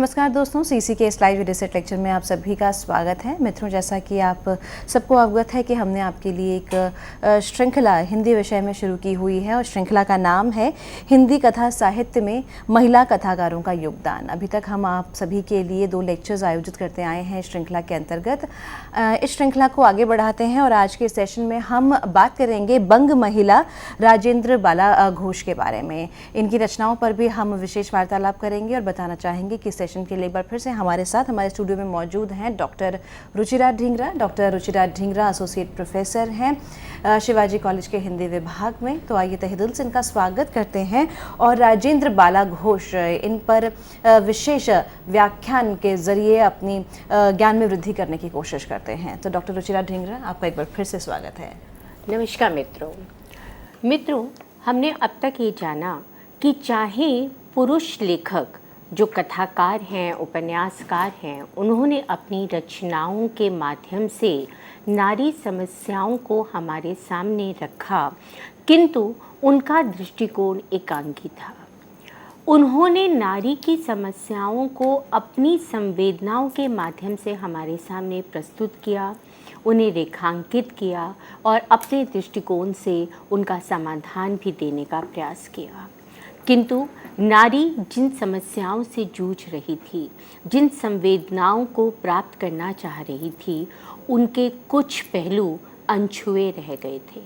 नमस्कार दोस्तों, सीसी के इस लाइव रिसेट लेक्चर में आप सभी का स्वागत है। मित्रों, जैसा कि आप सबको अवगत है कि हमने आपके लिए एक श्रृंखला हिंदी विषय में शुरू की हुई है और श्रृंखला का नाम है हिंदी कथा साहित्य में महिला कथाकारों का योगदान। अभी तक हम आप सभी के लिए 2 लेक्चर्स आयोजित करते आए हैं श्रृंखला के अंतर्गत। इस श्रृंखला को आगे बढ़ाते हैं और आज के सेशन में हम बात करेंगे बंग महिला राजेंद्र बाला घोष के बारे में। इनकी रचनाओं पर भी हम विशेष वार्तालाप करेंगे और बताना चाहेंगे कि सेशन के लिए एक बार फिर से हमारे साथ हमारे स्टूडियो में मौजूद हैं doctor Ruchira Dhingra. Doctor Ruchira Dhingra associate professor हैं शिवाजी कॉलेज के हिंदी विभाग में। तो आइए तहे दिल से इनका स्वागत करते हैं और राजेंद्र बाला घोष इन पर विशेष व्याख्यान के जरिए अपनी ज्ञान में वृद्धि करने की कोशिश करते हैं। तो डॉक्टर रुचिरा ढींगरा, आपका एक बार फिर से स्वागत है। नमस्कार मित्रों, हमने अब तक ये जाना कि चाहे पुरुष लेखक जो कथाकार हैं, उपन्यासकार हैं, उन्होंने अपनी रचनाओं के माध्यम से नारी समस्याओं को हमारे सामने रखा, किंतु उनका दृष्टिकोण एकांकी था। उन्होंने नारी की समस्याओं को अपनी संवेदनाओं के माध्यम से हमारे सामने प्रस्तुत किया, उन्हें रेखांकित किया और अपने दृष्टिकोण से उनका समाधान भी देने का प्रयास किया। किंतु नारी जिन समस्याओं से जूझ रही थी, जिन संवेदनाओं को प्राप्त करना चाह रही थी, उनके कुछ पहलू अनछुए रह गए थे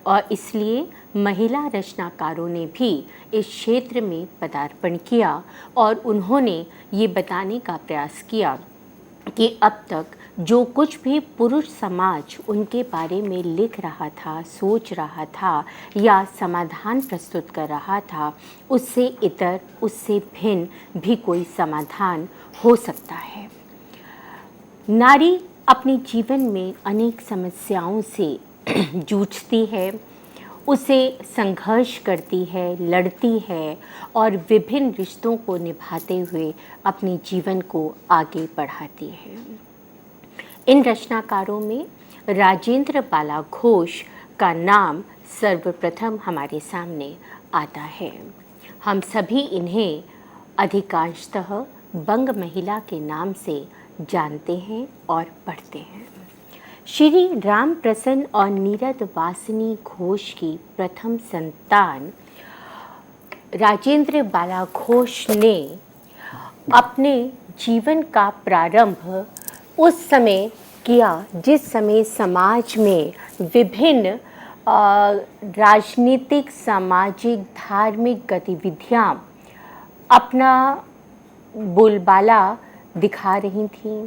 और इसलिए महिला रचनाकारों ने भी इस क्षेत्र में पदार्पण किया और उन्होंने ये बताने का प्रयास किया कि अब तक जो कुछ भी पुरुष समाज उनके बारे में लिख रहा था, सोच रहा था या समाधान प्रस्तुत कर रहा था, उससे इतर, उससे भिन्न भी कोई समाधान हो सकता है। नारी अपने जीवन में अनेक समस्याओं से जूझती है, उसे संघर्ष करती है, लड़ती है और विभिन्न रिश्तों को निभाते हुए अपने जीवन को आगे बढ़ाती है। इन रचनाकारों में राजेंद्र बाला घोष का नाम सर्वप्रथम हमारे सामने आता है। हम सभी इन्हें अधिकांशतः बंग महिला के नाम से जानते हैं और पढ़ते हैं। श्री राम प्रसन्न और नीरद वासिनी घोष की प्रथम संतान राजेंद्र बाला घोष ने अपने जीवन का प्रारंभ उस समय किया जिस समय समाज में विभिन्न राजनीतिक, सामाजिक, धार्मिक गतिविधियां अपना बोलबाला दिखा रही थीं।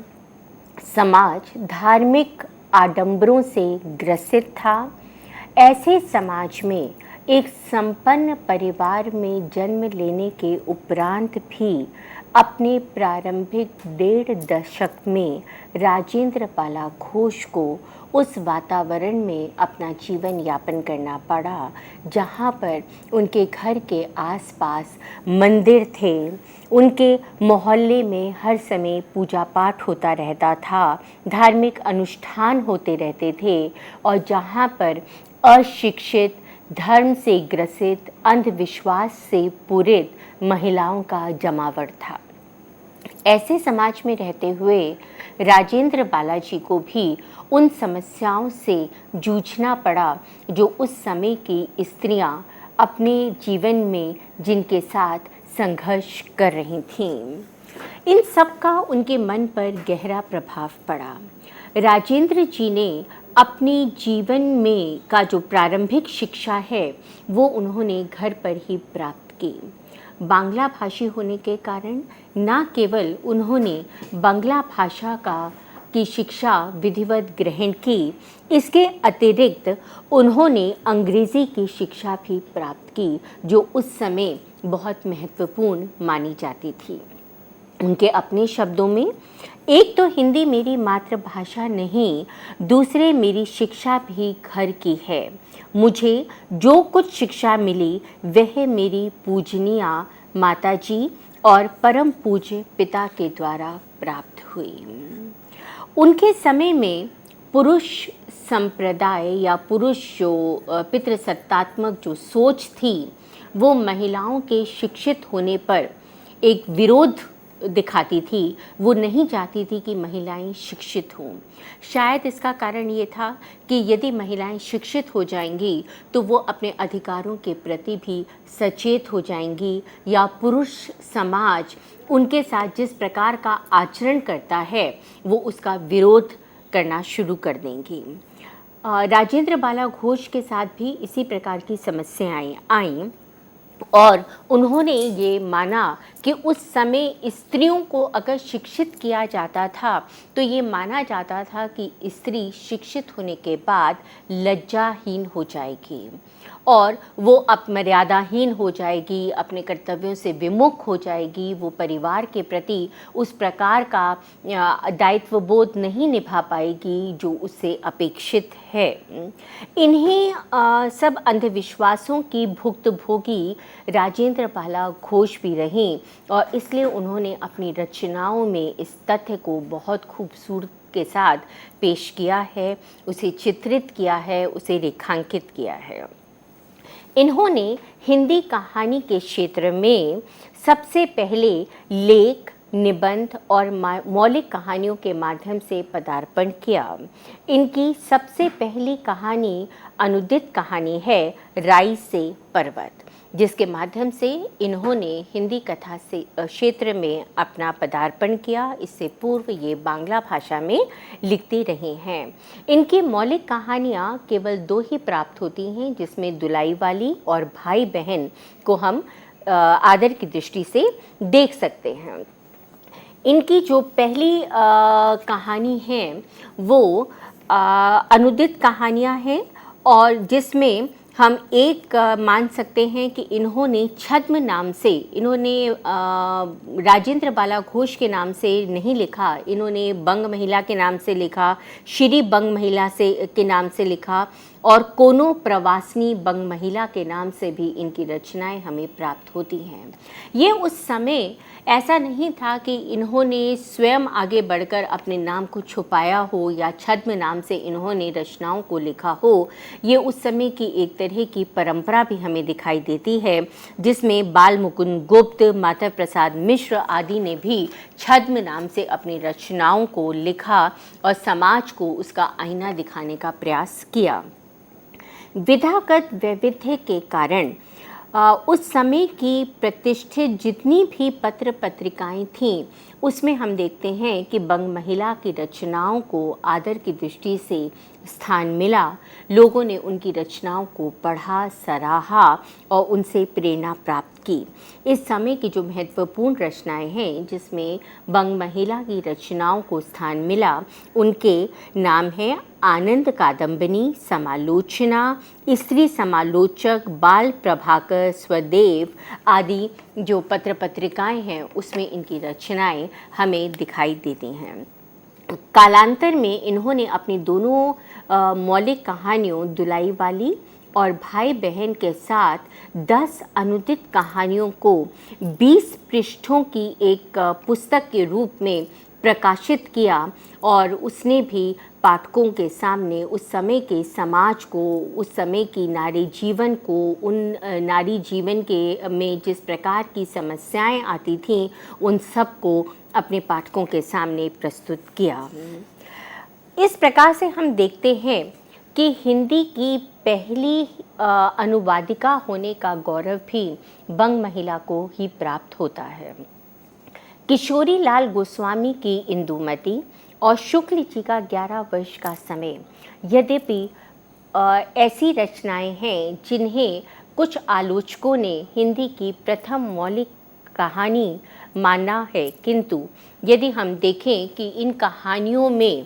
समाज धार्मिक आडंबरों से ग्रसित था। ऐसे समाज में एक संपन्न परिवार में जन्म लेने के उपरांत भी अपने प्रारंभिक 1.5 दशक में राजेंद्र बाला घोष को उस वातावरण में अपना जीवन यापन करना पड़ा जहाँ पर उनके घर के आसपास मंदिर थे, उनके मोहल्ले में हर समय पूजा पाठ होता रहता था, धार्मिक अनुष्ठान होते रहते थे और जहाँ पर अशिक्षित, धर्म से ग्रसित, अंधविश्वास से पूरित महिलाओं का जमावड़ था। ऐसे समाज में रहते हुए राजेंद्र बाला जी को भी उन समस्याओं से जूझना पड़ा जो उस समय की स्त्रियां अपने जीवन में जिनके साथ संघर्ष कर रही थीं। इन सब का उनके मन पर गहरा प्रभाव पड़ा। राजेंद्र जी ने अपने जीवन में का जो प्रारंभिक शिक्षा है वो उन्होंने घर पर ही प्राप्त की। बांग्ला भाषी होने के कारण न केवल उन्होंने बांग्ला भाषा की शिक्षा विधिवत ग्रहण की, इसके अतिरिक्त उन्होंने अंग्रेज़ी की शिक्षा भी प्राप्त की जो उस समय बहुत महत्वपूर्ण मानी जाती थी। उनके अपने शब्दों में, एक तो हिंदी मेरी मातृभाषा नहीं, दूसरे मेरी शिक्षा भी घर की है। मुझे जो कुछ शिक्षा मिली वह मेरी पूजनीय माताजी और परम पूज्य पिता के द्वारा प्राप्त हुई। उनके समय में पुरुष संप्रदाय या पुरुष जो पितृसत्तात्मक जो सोच थी वो महिलाओं के शिक्षित होने पर एक विरोध दिखाती थी, वो नहीं चाहती थी कि महिलाएं शिक्षित हों। शायद इसका कारण ये था कि यदि महिलाएं शिक्षित हो जाएंगी तो वो अपने अधिकारों के प्रति भी सचेत हो जाएंगी, या पुरुष समाज उनके साथ जिस प्रकार का आचरण करता है वो उसका विरोध करना शुरू कर देंगी। राजेंद्र बाला घोष के साथ भी इसी प्रकार की समस्याएं आईं और उन्होंने ये माना कि उस समय स्त्रियों को अगर शिक्षित किया जाता था तो ये माना जाता था कि स्त्री शिक्षित होने के बाद लज्जाहीन हो जाएगी और वो अपमर्यादाहीन हो जाएगी, अपने कर्तव्यों से विमुख हो जाएगी, वो परिवार के प्रति उस प्रकार का दायित्व बोध नहीं निभा पाएगी जो उससे अपेक्षित है। इन्हीं सब अंधविश्वासों की भुक्तभोगी राजेंद्र बाला घोष भी रहीं और इसलिए उन्होंने अपनी रचनाओं में इस तथ्य को बहुत खूबसूरत के साथ पेश किया है, उसे चित्रित किया है, उसे रेखांकित किया है। इन्होंने हिंदी कहानी के क्षेत्र में सबसे पहले लेख, निबंध और मौलिक कहानियों के माध्यम से पदार्पण किया। इनकी सबसे पहली कहानी अनुदित कहानी है राई से पर्वत, जिसके माध्यम से इन्होंने हिंदी कथा से क्षेत्र में अपना पदार्पण किया। इससे पूर्व ये बांग्ला भाषा में लिखती रही हैं। इनकी मौलिक कहानियाँ केवल 2 ही प्राप्त होती हैं, जिसमें दुलाई वाली और भाई बहन को हम आदर की दृष्टि से देख सकते हैं। इनकी जो पहली कहानी है वो अनुदित कहानियाँ हैं और जिसमें हम एक मान सकते हैं कि इन्होंने छद्म नाम से, इन्होंने राजेंद्र बाला घोष के नाम से नहीं लिखा, इन्होंने बंग महिला के नाम से लिखा, श्री बंग महिला से के नाम से लिखा और कोनो प्रवासनी बंग महिला के नाम से भी इनकी रचनाएं हमें प्राप्त होती हैं। ये उस समय ऐसा नहीं था कि इन्होंने स्वयं आगे बढ़कर अपने नाम को छुपाया हो या छद्म नाम से इन्होंने रचनाओं को लिखा हो। ये उस समय की एक तरह की परंपरा भी हमें दिखाई देती है, जिसमें बाल मुकुंद गुप्त, माधव प्रसाद मिश्र आदि ने भी छद्म नाम से अपनी रचनाओं को लिखा और समाज को उसका आईना दिखाने का प्रयास किया। विधागत वैविध्य के कारण उस समय की प्रतिष्ठित जितनी भी पत्र पत्रिकाएं थीं उसमें हम देखते हैं कि बंग महिला की रचनाओं को आदर की दृष्टि से स्थान मिला। लोगों ने उनकी रचनाओं को पढ़ा, सराहा और उनसे प्रेरणा प्राप्त की। इस समय की जो महत्वपूर्ण रचनाएं हैं जिसमें बंग महिला की रचनाओं को स्थान मिला, उनके नाम हैं आनंद कादम्बिनी, समालोचना, स्त्री समालोचक, बाल प्रभाकर, स्वदेव आदि जो पत्र पत्रिकाएं हैं उसमें इनकी रचनाएं हमें दिखाई देती हैं। कालांतर में इन्होंने अपनी दोनों मौलिक कहानियों दुलाई वाली और भाई बहन के साथ 10 अनुदित कहानियों को 20 पृष्ठों की एक पुस्तक के रूप में प्रकाशित किया और उसने भी पाठकों के सामने उस समय के समाज को, उस समय की नारी जीवन को, उन नारी जीवन के में जिस प्रकार की समस्याएं आती थीं उन सब को अपने पाठकों के सामने प्रस्तुत किया। इस प्रकार से हम देखते हैं कि हिंदी की पहली अनुवादिका होने का गौरव भी बंग महिला को ही प्राप्त होता है। किशोरी लाल गोस्वामी की इंदुमती और शुक्ल जी का 11 वर्ष का समय, यद्यपि ऐसी रचनाएं हैं जिन्हें कुछ आलोचकों ने हिंदी की प्रथम मौलिक कहानी माना है, किंतु यदि हम देखें कि इन कहानियों में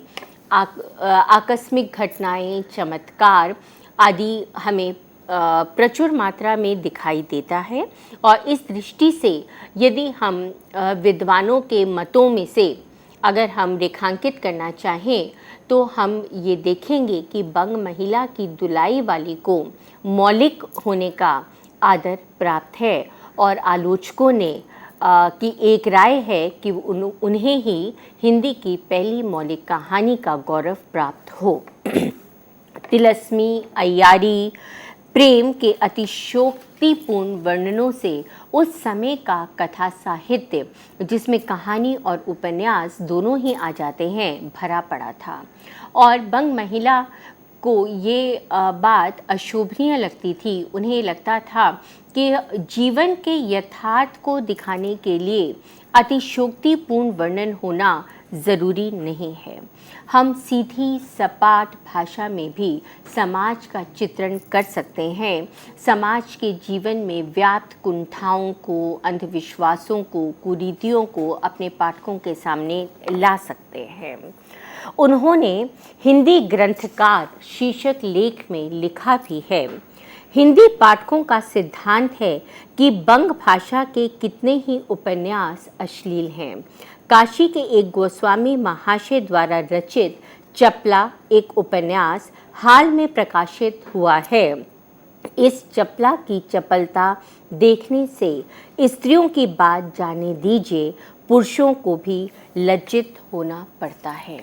आकस्मिक घटनाएं, चमत्कार आदि हमें प्रचुर मात्रा में दिखाई देता है और इस दृष्टि से यदि हम विद्वानों के मतों में से अगर हम रेखांकित करना चाहें तो हम ये देखेंगे कि बंग महिला की दुलाई वाली को मौलिक होने का आदर प्राप्त है और आलोचकों ने की एक राय है कि उन्हें ही हिंदी की पहली मौलिक कहानी का गौरव प्राप्त हो। तिलस्मी, अय्यारी, प्रेम के अतिशयोक्तिपूर्ण वर्णनों से उस समय का कथा साहित्य, जिसमें कहानी और उपन्यास दोनों ही आ जाते हैं, भरा पड़ा था। और बंग महिला को ये बात अशोभनीय लगती थी। उन्हें लगता था कि जीवन के यथार्थ को दिखाने के लिए अतिशयोक्तिपूर्ण वर्णन होना ज़रूरी नहीं है। हम सीधी सपाट भाषा में भी समाज का चित्रण कर सकते हैं। समाज के जीवन में व्याप्त कुंठाओं को, अंधविश्वासों को, कुरीतियों को अपने पाठकों के सामने ला सकते हैं। उन्होंने हिंदी ग्रंथकार शीर्षक लेख में लिखा भी है, हिंदी पाठकों का सिद्धांत है कि बंग भाषा के कितने ही उपन्यास अश्लील हैं। काशी के एक गोस्वामी महाशय द्वारा रचित चपला एक उपन्यास हाल में प्रकाशित हुआ है। इस चपला की चपलता देखने से स्त्रियों की बात जाने दीजिए, पुरुषों को भी लज्जित होना पड़ता है।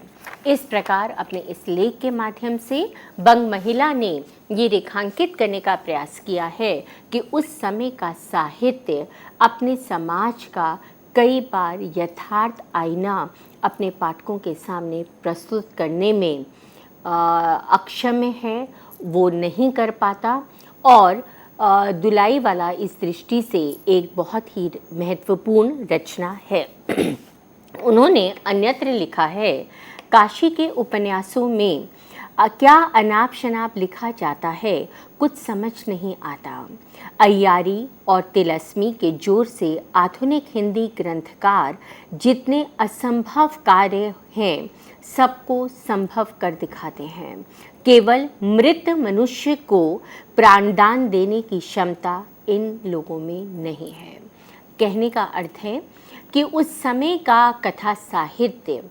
इस प्रकार अपने इस लेख के माध्यम से बंग महिला ने ये रेखांकित करने का प्रयास किया है कि उस समय का साहित्य अपने समाज का कई बार यथार्थ आईना अपने पाठकों के सामने प्रस्तुत करने में अक्षम है, वो नहीं कर पाता। और दुलाई वाला इस दृष्टि से एक बहुत ही महत्वपूर्ण रचना है। उन्होंने अन्यत्र लिखा है, काशी के उपन्यासों में क्या अनाप शनाप लिखा जाता है, कुछ समझ नहीं आता। अय्यारी और तिलस्मी के जोर से आधुनिक हिंदी ग्रंथकार जितने असंभव कार्य हैं, सबको संभव कर दिखाते हैं। केवल मृत मनुष्य को प्राणदान देने की क्षमता इन लोगों में नहीं है। कहने का अर्थ है कि उस समय का कथा साहित्य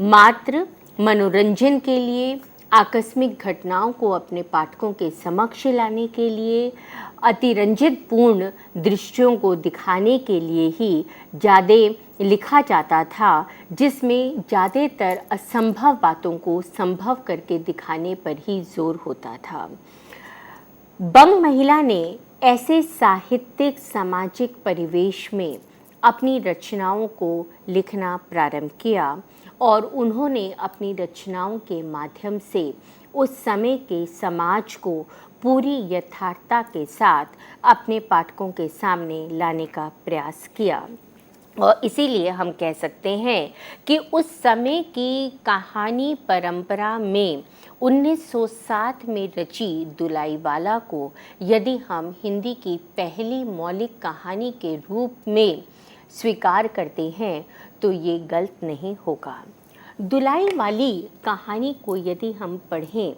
मात्र मनोरंजन के लिए, आकस्मिक घटनाओं को अपने पाठकों के समक्ष लाने के लिए, अतिरंजित पूर्ण दृश्यों को दिखाने के लिए ही ज़्यादा लिखा जाता था, जिसमें ज़्यादातर असंभव बातों को संभव करके दिखाने पर ही जोर होता था। बंग महिला ने ऐसे साहित्यिक सामाजिक परिवेश में अपनी रचनाओं को लिखना प्रारंभ किया और उन्होंने अपनी रचनाओं के माध्यम से उस समय के समाज को पूरी यथार्थता के साथ अपने पाठकों के सामने लाने का प्रयास किया। और इसीलिए हम कह सकते हैं कि उस समय की कहानी परंपरा में 1907 में रची दुलाईवाला को यदि हम हिंदी की पहली मौलिक कहानी के रूप में स्वीकार करते हैं तो ये गलत नहीं होगा। दुलाई वाली कहानी को यदि हम पढ़ें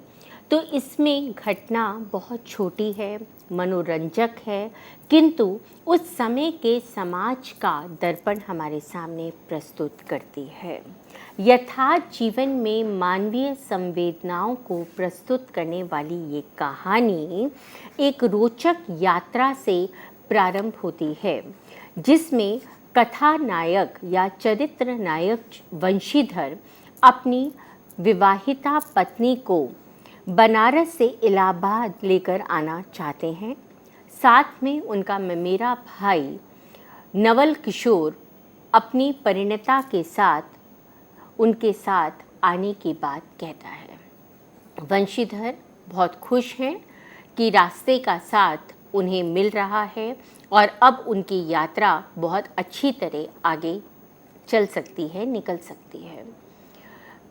तो इसमें घटना बहुत छोटी है, मनोरंजक है, किंतु उस समय के समाज का दर्पण हमारे सामने प्रस्तुत करती है। यथार्थ जीवन में मानवीय संवेदनाओं को प्रस्तुत करने वाली ये कहानी एक रोचक यात्रा से प्रारंभ होती है, जिसमें कथा नायक या चरित्र नायक वंशीधर अपनी विवाहिता पत्नी को बनारस से इलाहाबाद लेकर आना चाहते हैं। साथ में उनका ममेरा भाई नवल किशोर अपनी परिणीता के साथ उनके साथ आने की बात कहता है। वंशीधर बहुत खुश हैं कि रास्ते का साथ उन्हें मिल रहा है और अब उनकी यात्रा बहुत अच्छी तरह आगे चल सकती है, निकल सकती है।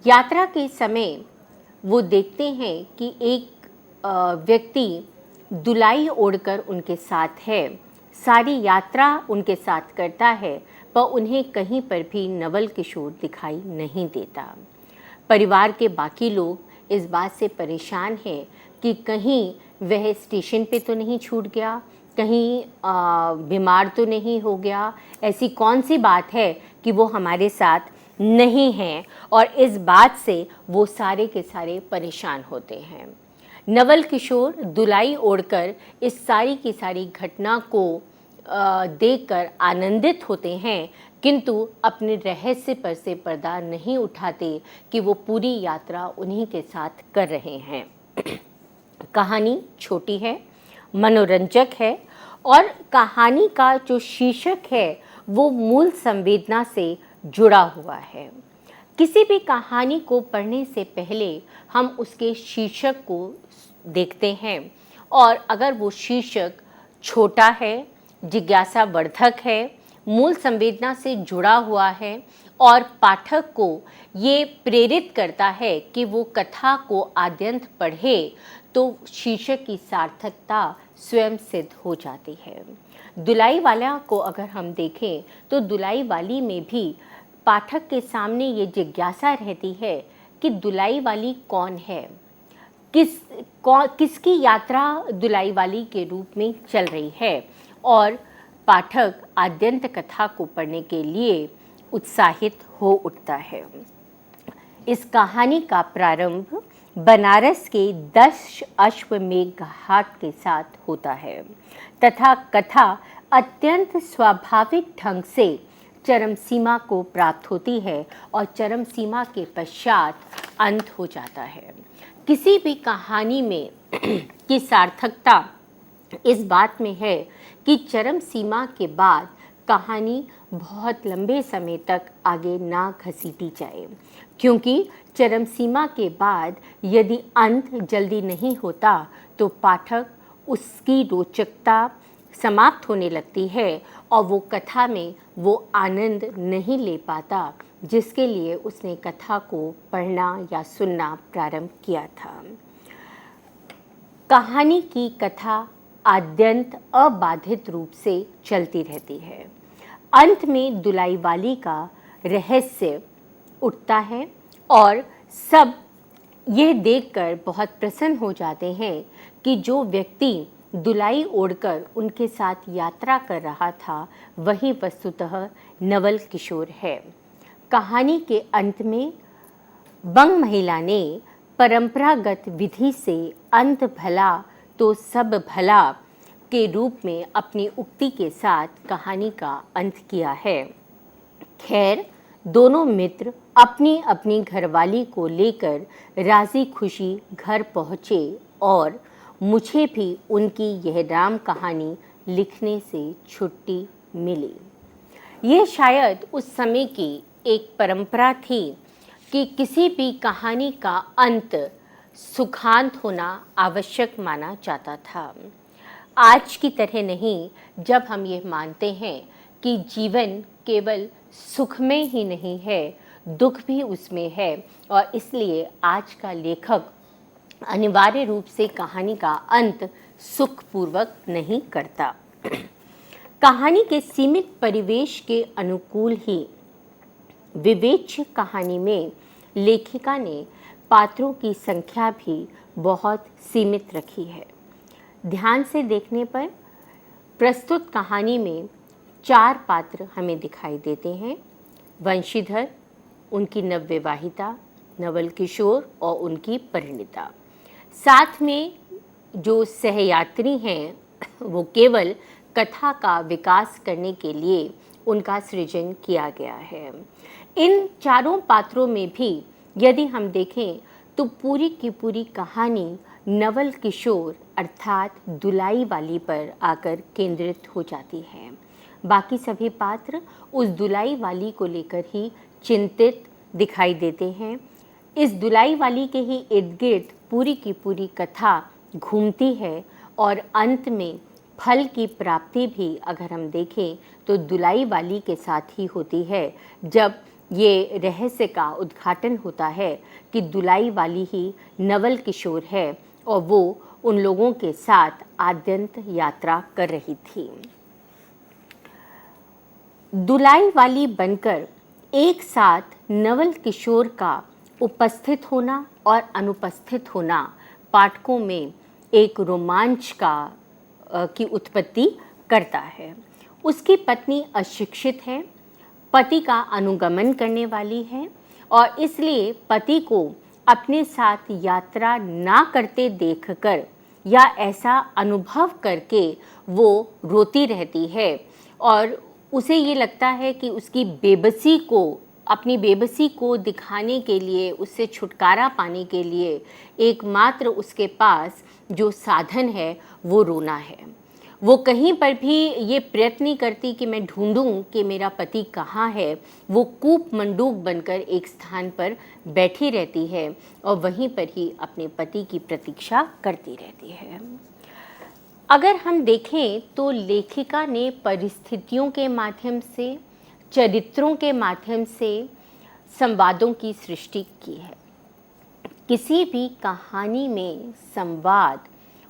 यात्रा के समय वो देखते हैं कि एक व्यक्ति दुलाई ओढ़कर उनके साथ है, सारी यात्रा उनके साथ करता है, पर उन्हें कहीं पर भी नवल किशोर दिखाई नहीं देता। परिवार के बाकी लोग इस बात से परेशान हैं कि कहीं वह स्टेशन पे तो नहीं छूट गया, कहीं बीमार तो नहीं हो गया, ऐसी कौन सी बात है कि वो हमारे साथ नहीं हैं, और इस बात से वो सारे के सारे परेशान होते हैं। नवल किशोर दुलाई ओढ़कर इस सारी की सारी घटना को देखकर आनंदित होते हैं, किंतु अपने रहस्य पर से पर्दा नहीं उठाते कि वो पूरी यात्रा उन्हीं के साथ कर रहे हैं। कहानी छोटी है मनोरंजक है और कहानी का जो शीर्षक है वो मूल संवेदना से जुड़ा हुआ है। किसी भी कहानी को पढ़ने से पहले हम उसके शीर्षक को देखते हैं और अगर वो शीर्षक छोटा है, जिज्ञासावर्धक है, मूल संवेदना से जुड़ा हुआ है और पाठक को ये प्रेरित करता है कि वो कथा को आद्यंत पढ़े, तो शीर्षक की सार्थकता स्वयं सिद्ध हो जाती है। दुलाई वाला को अगर हम देखें तो दुलाई वाली में भी पाठक के सामने ये जिज्ञासा रहती है कि दुलाई वाली कौन है, किसकी यात्रा दुलाई वाली के रूप में चल रही है, और पाठक आद्यंत कथा को पढ़ने के लिए उत्साहित हो उठता है। इस कहानी का प्रारंभ बनारस के 10 अश्वमेध घाट के साथ होता है तथा कथा अत्यंत स्वाभाविक ढंग से चरम सीमा को प्राप्त होती है और चरम सीमा के पश्चात अंत हो जाता है। किसी भी कहानी में की सार्थकता इस बात में है कि चरम सीमा के बाद कहानी बहुत लंबे समय तक आगे ना घसीटी जाए, क्योंकि चरम सीमा के बाद यदि अंत जल्दी नहीं होता तो पाठक उसकी रोचकता समाप्त होने लगती है और वो कथा में वो आनंद नहीं ले पाता जिसके लिए उसने कथा को पढ़ना या सुनना प्रारंभ किया था। कहानी की कथा आद्यंत अबाधित रूप से चलती रहती है। अंत में दुलाई वाली का रहस्य उठता है और सब यह देखकर बहुत प्रसन्न हो जाते हैं कि जो व्यक्ति दुलाई ओढ़कर उनके साथ यात्रा कर रहा था वही वस्तुतः नवल किशोर है। कहानी के अंत में बंग महिला ने परंपरागत विधि से अंत भला तो सब भला के रूप में अपनी उक्ति के साथ कहानी का अंत किया है। खैर, दोनों मित्र अपनी अपनी घरवाली को लेकर राजी खुशी घर पहुँचे और मुझे भी उनकी यह राम कहानी लिखने से छुट्टी मिली। यह शायद उस समय की एक परंपरा थी कि किसी भी कहानी का अंत सुखांत होना आवश्यक माना जाता था। आज की तरह नहीं, जब हम ये मानते हैं कि जीवन केवल सुख में ही नहीं है, दुख भी उसमें है, और इसलिए आज का लेखक अनिवार्य रूप से कहानी का अंत सुखपूर्वक नहीं करता। कहानी के सीमित परिवेश के अनुकूल ही विवेच्य कहानी में लेखिका ने पात्रों की संख्या भी बहुत सीमित रखी है। ध्यान से देखने पर प्रस्तुत कहानी में 4 पात्र हमें दिखाई देते हैं। वंशीधर, उनकी नवविवाहिता, नवल किशोर और उनकी परिणीता। साथ में जो सहयात्री हैं वो केवल कथा का विकास करने के लिए उनका सृजन किया गया है। इन चारों पात्रों में भी यदि हम देखें तो पूरी की पूरी कहानी नवल किशोर अर्थात दुलाई वाली पर आकर केंद्रित हो जाती है। बाकी सभी पात्र उस दुलाई वाली को लेकर ही चिंतित दिखाई देते हैं। इस दुलाई वाली के ही इर्द गिर्द पूरी की पूरी कथा घूमती है और अंत में फल की प्राप्ति भी अगर हम देखें तो दुलाई वाली के साथ ही होती है, जब ये रहस्य का उद्घाटन होता है कि दुलाई वाली ही नवल किशोर है और वो उन लोगों के साथ आद्यंत यात्रा कर रही थी। दुलाई वाली बनकर एक साथ नवल किशोर का उपस्थित होना और अनुपस्थित होना पाठकों में एक रोमांच की उत्पत्ति करता है। उसकी पत्नी अशिक्षित है, पति का अनुगमन करने वाली है और इसलिए पति को अपने साथ यात्रा ना करते देखकर या ऐसा अनुभव करके वो रोती रहती है और उसे ये लगता है कि उसकी बेबसी को, अपनी बेबसी को दिखाने के लिए, उससे छुटकारा पाने के लिए एकमात्र उसके पास जो साधन है वो रोना है। वो कहीं पर भी ये प्रयत्न नहीं करती कि मैं ढूंढूं कि मेरा पति कहाँ है। वो कूप मंडूक बनकर एक स्थान पर बैठी रहती है और वहीं पर ही अपने पति की प्रतीक्षा करती रहती है। अगर हम देखें तो लेखिका ने परिस्थितियों के माध्यम से, चरित्रों के माध्यम से संवादों की सृष्टि की है। किसी भी कहानी में संवाद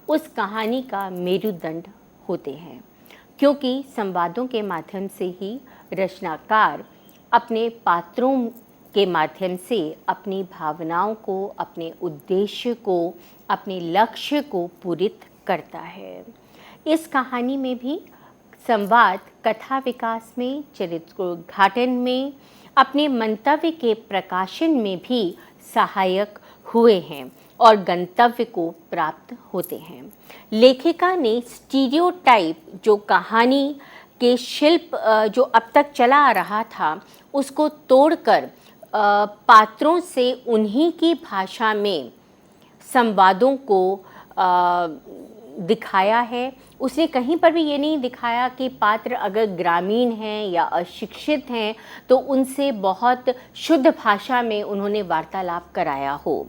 उस कहानी का मेरुदंड होते हैं, क्योंकि संवादों के माध्यम से ही रचनाकार अपने पात्रों के माध्यम से अपनी भावनाओं को, अपने उद्देश्य को, अपने लक्ष्य को पूरित करता है। इस कहानी में भी संवाद कथा विकास में, चरित्रोद्घाटन में, अपने मंतव्य के प्रकाशन में भी सहायक हुए हैं और गंतव्य को प्राप्त होते हैं। लेखिका ने स्टीरियोटाइप, जो कहानी के शिल्प जो अब तक चला आ रहा था, उसको तोड़कर पात्रों से उन्हीं की भाषा में संवादों को दिखाया है। उसने कहीं पर भी ये नहीं दिखाया कि पात्र अगर ग्रामीण हैं या अशिक्षित हैं तो उनसे बहुत शुद्ध भाषा में उन्होंने वार्तालाप कराया हो।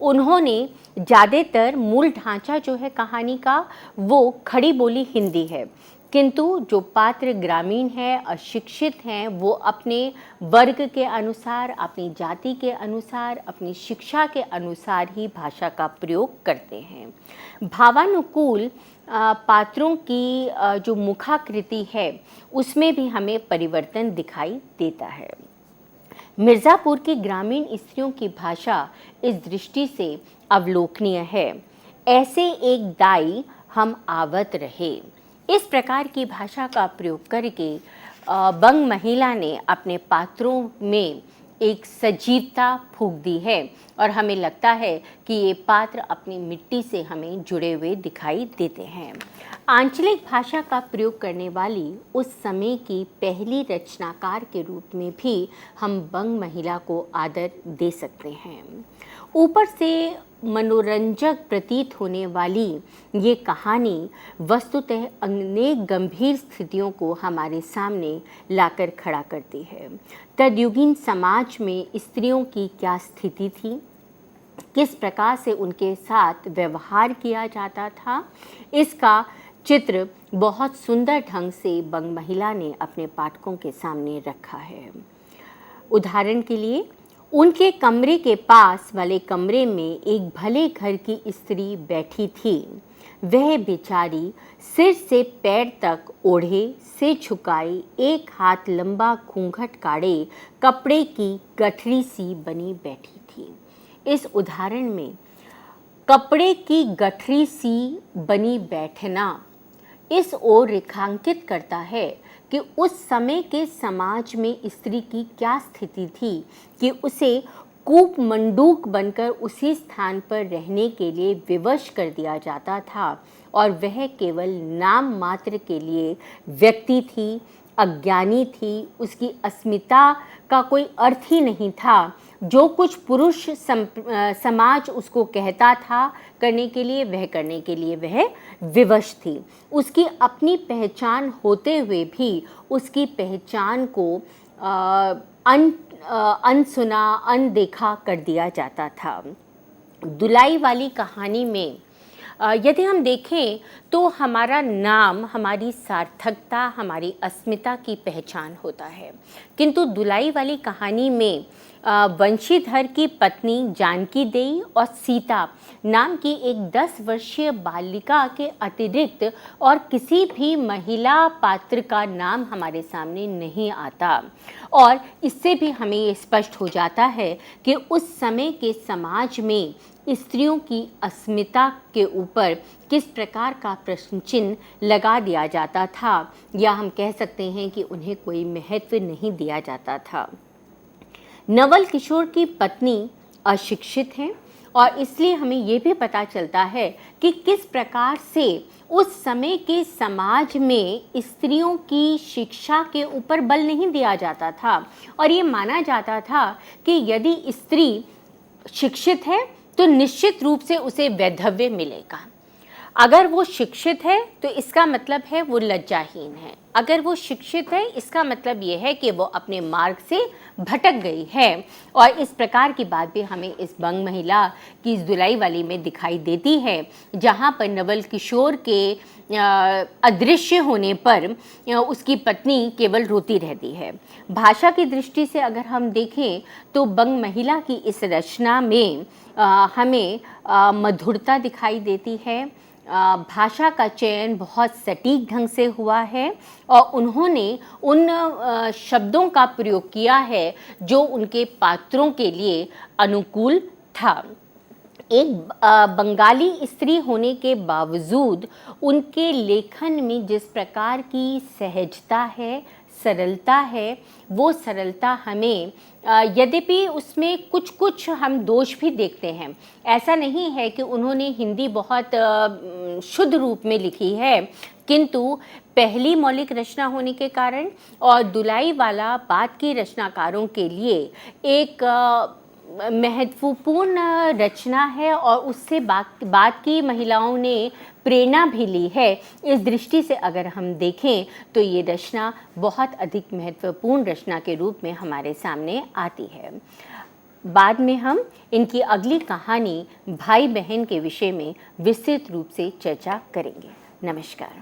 उन्होंने ज़्यादातर मूल ढांचा जो है कहानी का वो खड़ी बोली हिंदी है, किंतु जो पात्र ग्रामीण हैं, अशिक्षित हैं, वो अपने वर्ग के अनुसार, अपनी जाति के अनुसार, अपनी शिक्षा के अनुसार ही भाषा का प्रयोग करते हैं। भावानुकूल पात्रों की जो मुखाकृति है उसमें भी हमें परिवर्तन दिखाई देता है। मिर्ज़ापुर की ग्रामीण स्त्रियों की भाषा इस दृष्टि से अवलोकनीय है। ऐसे एक दाई हम आवत रहे, इस प्रकार की भाषा का प्रयोग करके बंग महिला ने अपने पात्रों में एक सजीवता फूंक दी है और हमें लगता है कि ये पात्र अपनी मिट्टी से हमें जुड़े हुए दिखाई देते हैं। आंचलिक भाषा का प्रयोग करने वाली उस समय की पहली रचनाकार के रूप में भी हम बंग महिला को आदर दे सकते हैं। ऊपर से मनोरंजक प्रतीत होने वाली ये कहानी वस्तुतः अनेक गंभीर स्थितियों को हमारे सामने लाकर खड़ा करती है। तद्युगीन समाज में स्त्रियों की क्या स्थिति थी, किस प्रकार से उनके साथ व्यवहार किया जाता था, इसका चित्र बहुत सुंदर ढंग से बंग महिला ने अपने पाठकों के सामने रखा है। उदाहरण के लिए, उनके कमरे के पास वाले कमरे में एक भले घर की स्त्री बैठी थी। वह बेचारी सिर से पैर तक ओढ़े, से झुकाए, एक हाथ लंबा घूंघट काढ़े, कपड़े की गठरी सी बनी बैठी थी। इस उदाहरण में कपड़े की गठरी सी बनी बैठना इस ओर रेखांकित करता है कि उस समय के समाज में स्त्री की क्या स्थिति थी कि उसे कूप मंडूक बनकर उसी स्थान पर रहने के लिए विवश कर दिया जाता था और वह केवल नाम मात्र के लिए व्यक्ति थी, अज्ञानी थी, उसकी अस्मिता का कोई अर्थ ही नहीं था। जो कुछ पुरुष समाज उसको कहता था करने के लिए, वह करने के लिए वह विवश थी। उसकी अपनी पहचान होते हुए भी उसकी पहचान को अनसुना, अनदेखा कर दिया जाता था। दुलाई वाली कहानी में यदि हम देखें तो हमारा नाम हमारी सार्थकता, हमारी अस्मिता की पहचान होता है, किंतु दुलाई वाली कहानी में वंशीधर की पत्नी जानकी देई और सीता नाम की एक 10 वर्षीय बालिका के अतिरिक्त और किसी भी महिला पात्र का नाम हमारे सामने नहीं आता। और इससे भी हमें ये स्पष्ट हो जाता है कि उस समय के समाज में स्त्रियों की अस्मिता के ऊपर किस प्रकार का प्रश्न चिन्ह लगा दिया जाता था, या हम कह सकते हैं कि उन्हें कोई महत्व नहीं दिया जाता था। नवल किशोर की पत्नी अशिक्षित हैं और इसलिए हमें ये भी पता चलता है कि किस प्रकार से उस समय के समाज में स्त्रियों की शिक्षा के ऊपर बल नहीं दिया जाता था और ये माना जाता था कि यदि स्त्री शिक्षित है तो निश्चित रूप से उसे वैधव्य मिलेगा। अगर वो शिक्षित है तो इसका मतलब है वो लज्जाहीन है, अगर वो शिक्षित है इसका मतलब ये है कि वो अपने मार्ग से भटक गई है। और इस प्रकार की बात भी हमें इस बंग महिला की इस धुलाई वाली में दिखाई देती है, जहाँ पर नवल किशोर के अदृश्य होने पर उसकी पत्नी केवल रोती रहती है। भाषा की दृष्टि से अगर हम देखें तो बंग महिला की इस रचना में हमें मधुरता दिखाई देती है। भाषा का चयन बहुत सटीक ढंग से हुआ है और उन्होंने उन शब्दों का प्रयोग किया है जो उनके पात्रों के लिए अनुकूल था। एक बंगाली स्त्री होने के बावजूद उनके लेखन में जिस प्रकार की सहजता है, सरलता है, वो सरलता हमें यद्यपि उसमें कुछ कुछ हम दोष भी देखते हैं। ऐसा नहीं है कि उन्होंने हिंदी बहुत शुद्ध रूप में लिखी है, किंतु पहली मौलिक रचना होने के कारण और दुलाई वाला बाद के रचनाकारों के लिए एक महत्वपूर्ण रचना है और उससे बाद की महिलाओं ने प्रेरणा भी ली है। इस दृष्टि से अगर हम देखें तो ये रचना बहुत अधिक महत्वपूर्ण रचना के रूप में हमारे सामने आती है। बाद में हम इनकी अगली कहानी भाई बहन के विषय में विस्तृत रूप से चर्चा करेंगे। नमस्कार।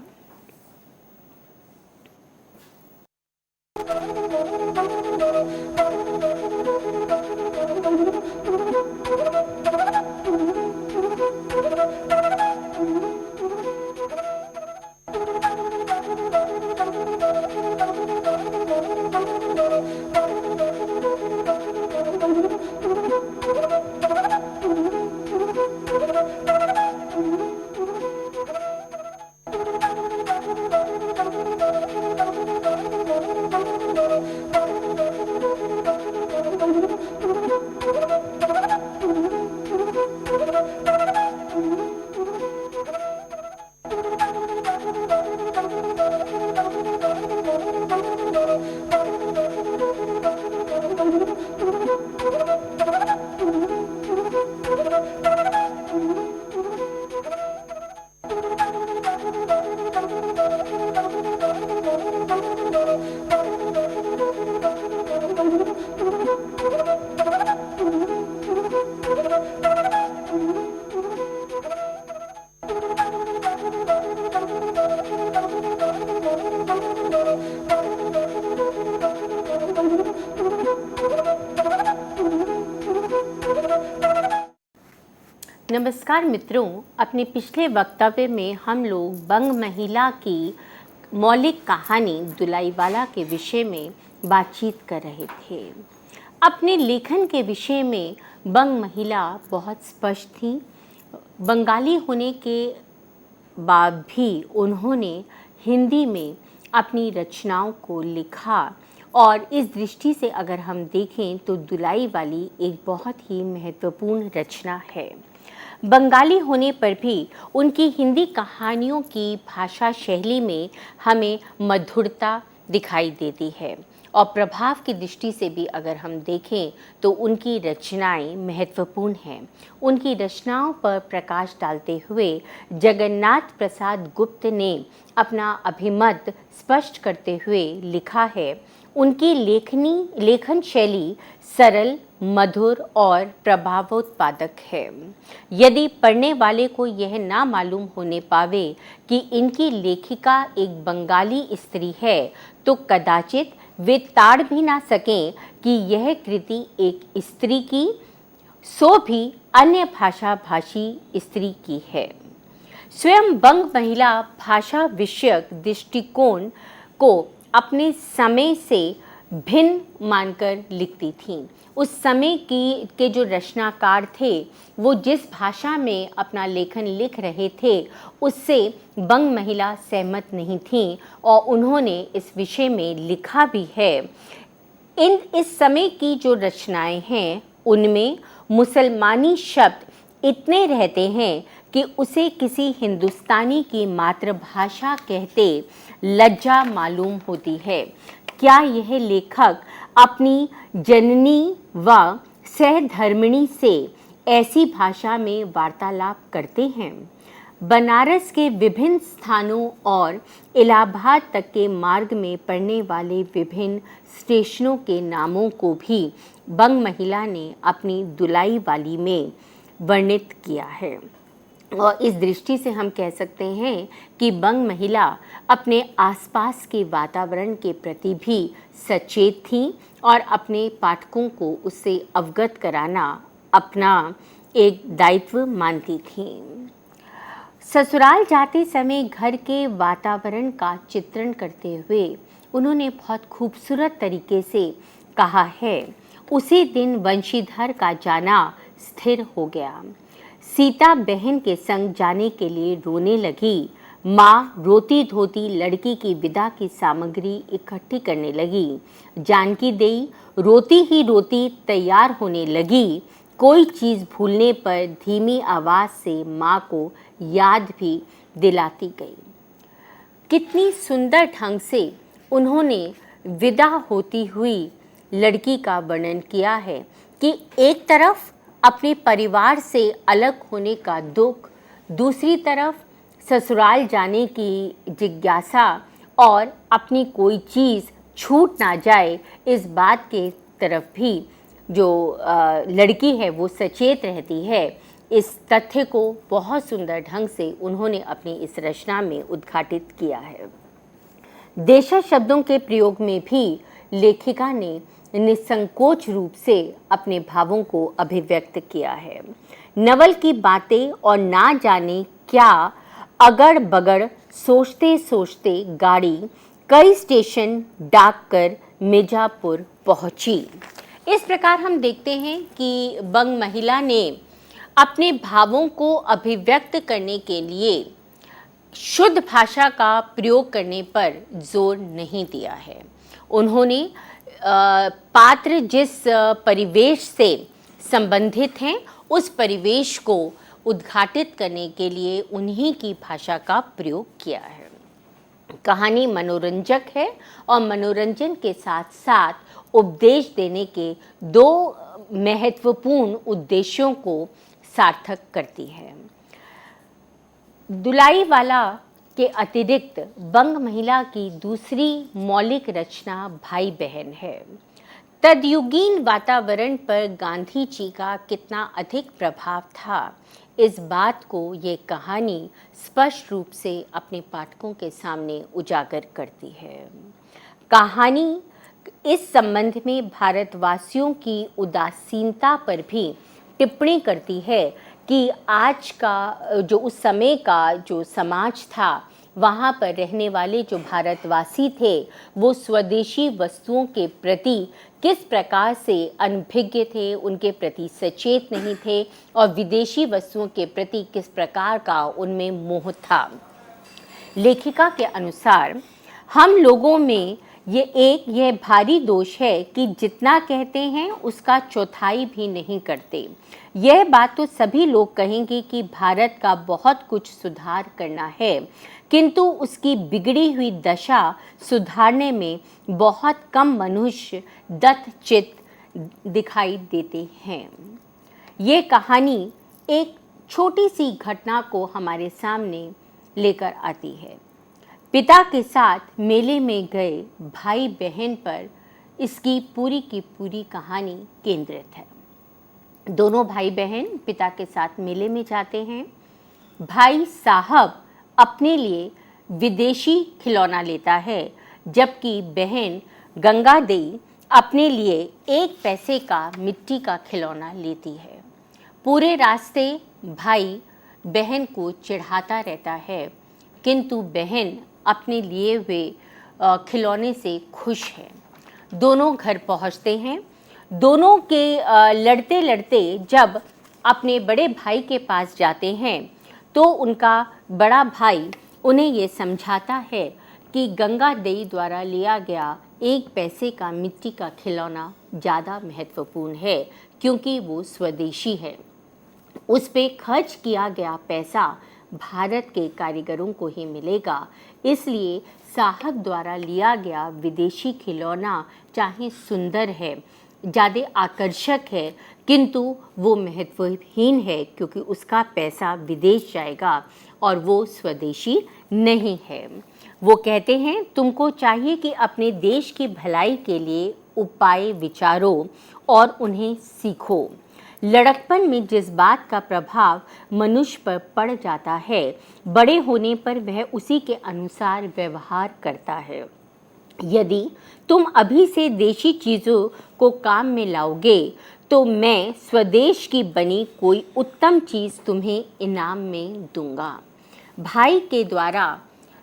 नमस्कार मित्रों, अपने पिछले वक्तव्य में हम लोग बंग महिला की मौलिक कहानी दुलाईवाला के विषय में बातचीत कर रहे थे। अपने लेखन के विषय में बंग महिला बहुत स्पष्ट थी। बंगाली होने के बाद भी उन्होंने हिंदी में अपनी रचनाओं को लिखा और इस दृष्टि से अगर हम देखें तो दुलाई वाली एक बहुत ही महत्वपूर्ण रचना है। बंगाली होने पर भी उनकी हिंदी कहानियों की भाषा शैली में हमें मधुरता दिखाई देती है और प्रभाव की दृष्टि से भी अगर हम देखें तो उनकी रचनाएं महत्वपूर्ण हैं। उनकी रचनाओं पर प्रकाश डालते हुए जगन्नाथ प्रसाद गुप्त ने अपना अभिमत स्पष्ट करते हुए लिखा है, उनकी लेखन शैली सरल, मधुर और प्रभावोत्पादक है। यदि पढ़ने वाले को यह ना मालूम होने पावे कि इनकी लेखिका एक बंगाली स्त्री है तो कदाचित वे ताड़ भी ना सकें कि यह कृति एक स्त्री की, सो भी अन्य भाषा भाषी स्त्री की है। स्वयं बंग महिला भाषा विषयक दृष्टिकोण को अपने समय से भिन्न मानकर लिखती थीं। उस समय के जो रचनाकार थे वो जिस भाषा में अपना लेखन लिख रहे थे उससे बंग महिला सहमत नहीं थीं और उन्होंने इस विषय में लिखा भी है। इस समय की जो रचनाएं हैं उनमें मुसलमानी शब्द इतने रहते हैं कि उसे किसी हिंदुस्तानी की मातृभाषा कहते लज्जा मालूम होती है। क्या यह लेखक अपनी जननी व सहधर्मिणी से ऐसी भाषा में वार्तालाप करते हैं? बनारस के विभिन्न स्थानों और इलाहाबाद तक के मार्ग में पड़ने वाले विभिन्न स्टेशनों के नामों को भी बंग महिला ने अपनी दुलाई वाली में वर्णित किया है। और इस दृष्टि से हम कह सकते हैं कि बंग महिला अपने आसपास के वातावरण के प्रति भी सचेत थी और अपने पाठकों को उससे अवगत कराना अपना एक दायित्व मानती थी। ससुराल जाते समय घर के वातावरण का चित्रण करते हुए उन्होंने बहुत खूबसूरत तरीके से कहा है, उसी दिन वंशीधर का जाना स्थिर हो गया। सीता बहन के संग जाने के लिए रोने लगी। माँ रोती धोती लड़की की विदा की सामग्री इकट्ठी करने लगी। जानकी देई रोती ही रोती तैयार होने लगी। कोई चीज़ भूलने पर धीमी आवाज़ से माँ को याद भी दिलाती गई। कितनी सुंदर ढंग से उन्होंने विदा होती हुई लड़की का वर्णन किया है कि एक तरफ अपने परिवार से अलग होने का दुख, दूसरी तरफ ससुराल जाने की जिज्ञासा और अपनी कोई चीज़ छूट ना जाए इस बात के तरफ भी जो लड़की है वो सचेत रहती है। इस तथ्य को बहुत सुंदर ढंग से उन्होंने अपनी इस रचना में उद्घाटित किया है। देशज शब्दों के प्रयोग में भी लेखिका ने निसंकोच रूप से अपने भावों को अभिव्यक्त किया है। नवल की बातें और ना जाने क्या अगड़ बगड़ सोचते सोचते गाड़ी कई स्टेशन डाक कर मिर्जापुर पहुंची। इस प्रकार हम देखते हैं कि बंग महिला ने अपने भावों को अभिव्यक्त करने के लिए शुद्ध भाषा का प्रयोग करने पर जोर नहीं दिया है। उन्होंने पात्र जिस परिवेश से संबंधित हैं उस परिवेश को उद्घाटित करने के लिए उन्हीं की भाषा का प्रयोग किया है। कहानी मनोरंजक है और मनोरंजन के साथ साथ उपदेश देने के दो महत्वपूर्ण उद्देश्यों को सार्थक करती है। दुलाई वाला के अतिरिक्त बंग महिला की दूसरी मौलिक रचना भाई बहन है। तदयुगीन वातावरण पर गांधी जी का कितना अधिक प्रभाव था, इस बात को ये कहानी स्पष्ट रूप से अपने पाठकों के सामने उजागर करती है। कहानी इस संबंध में भारतवासियों की उदासीनता पर भी टिप्पणी करती है कि आज का जो उस समय का जो समाज था वहाँ पर रहने वाले जो भारतवासी थे वो स्वदेशी वस्तुओं के प्रति किस प्रकार से अनभिज्ञ थे, उनके प्रति सचेत नहीं थे और विदेशी वस्तुओं के प्रति किस प्रकार का उनमें मोह था। लेखिका के अनुसार हम लोगों में यह भारी दोष है कि जितना कहते हैं उसका चौथाई भी नहीं करते। यह बात तो सभी लोग कहेंगे कि भारत का बहुत कुछ सुधार करना है, किंतु उसकी बिगड़ी हुई दशा सुधारने में बहुत कम मनुष्य दत्तचित्त दिखाई देते हैं। ये कहानी एक छोटी सी घटना को हमारे सामने लेकर आती है। पिता के साथ मेले में गए भाई बहन पर इसकी पूरी की पूरी कहानी केंद्रित है। दोनों भाई बहन पिता के साथ मेले में जाते हैं। भाई साहब अपने लिए विदेशी खिलौना लेता है, जबकि बहन गंगा देई अपने लिए 1 पैसे का मिट्टी का खिलौना लेती है। पूरे रास्ते भाई बहन को चिढ़ाता रहता है, किंतु बहन अपने लिए हुए खिलौने से खुश है। दोनों घर पहुंचते हैं। दोनों के लड़ते लड़ते जब अपने बड़े भाई के पास जाते हैं तो उनका बड़ा भाई उन्हें ये समझाता है कि गंगा देई द्वारा लिया गया 1 पैसे का मिट्टी का खिलौना ज़्यादा महत्वपूर्ण है, क्योंकि वो स्वदेशी है। उस पे खर्च किया गया पैसा भारत के कारीगरों को ही मिलेगा, इसलिए साहब द्वारा लिया गया विदेशी खिलौना चाहे सुंदर है, ज़्यादा आकर्षक है, किंतु वो महत्वहीन है क्योंकि उसका पैसा विदेश जाएगा और वो स्वदेशी नहीं है। वो कहते हैं तुमको चाहिए कि अपने देश की भलाई के लिए उपाय विचारो और उन्हें सीखो। लड़कपन में जिस बात का प्रभाव मनुष्य पर पड़ जाता है, बड़े होने पर वह उसी के अनुसार व्यवहार करता है। यदि तुम अभी से देशी चीज़ों को काम में लाओगे तो मैं स्वदेश की बनी कोई उत्तम चीज़ तुम्हें इनाम में दूंगा। भाई के द्वारा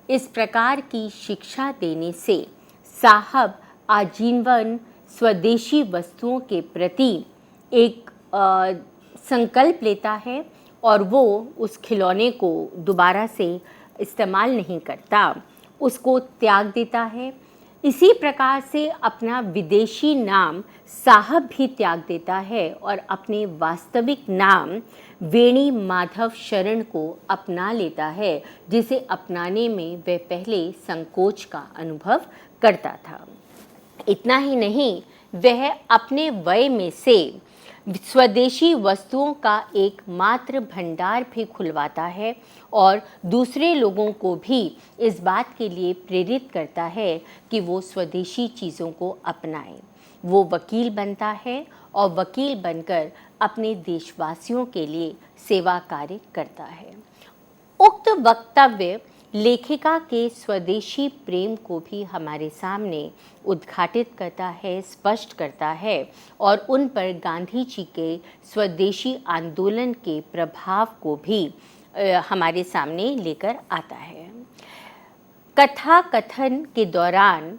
इस प्रकार की शिक्षा देने से साहब आजीवन स्वदेशी वस्तुओं के प्रति एक संकल्प लेता है और वो उस खिलौने को दोबारा से इस्तेमाल नहीं करता, उसको त्याग देता है। इसी प्रकार से अपना विदेशी नाम साहब भी त्याग देता है और अपने वास्तविक नाम वेणी माधव शरण को अपना लेता है, जिसे अपनाने में वह पहले संकोच का अनुभव करता था। इतना ही नहीं, वह अपने वय में से स्वदेशी वस्तुओं का एक मात्र भंडार भी खुलवाता है और दूसरे लोगों को भी इस बात के लिए प्रेरित करता है कि वो स्वदेशी चीज़ों को अपनाएं। वो वकील बनता है और वकील बनकर अपने देशवासियों के लिए सेवा कार्य करता है। उक्त वक्तव्य लेखिका के स्वदेशी प्रेम को भी हमारे सामने उद्घाटित करता है, स्पष्ट करता है और उन पर गांधी जी के स्वदेशी आंदोलन के प्रभाव को भी हमारे सामने लेकर आता है। कथा कथन के दौरान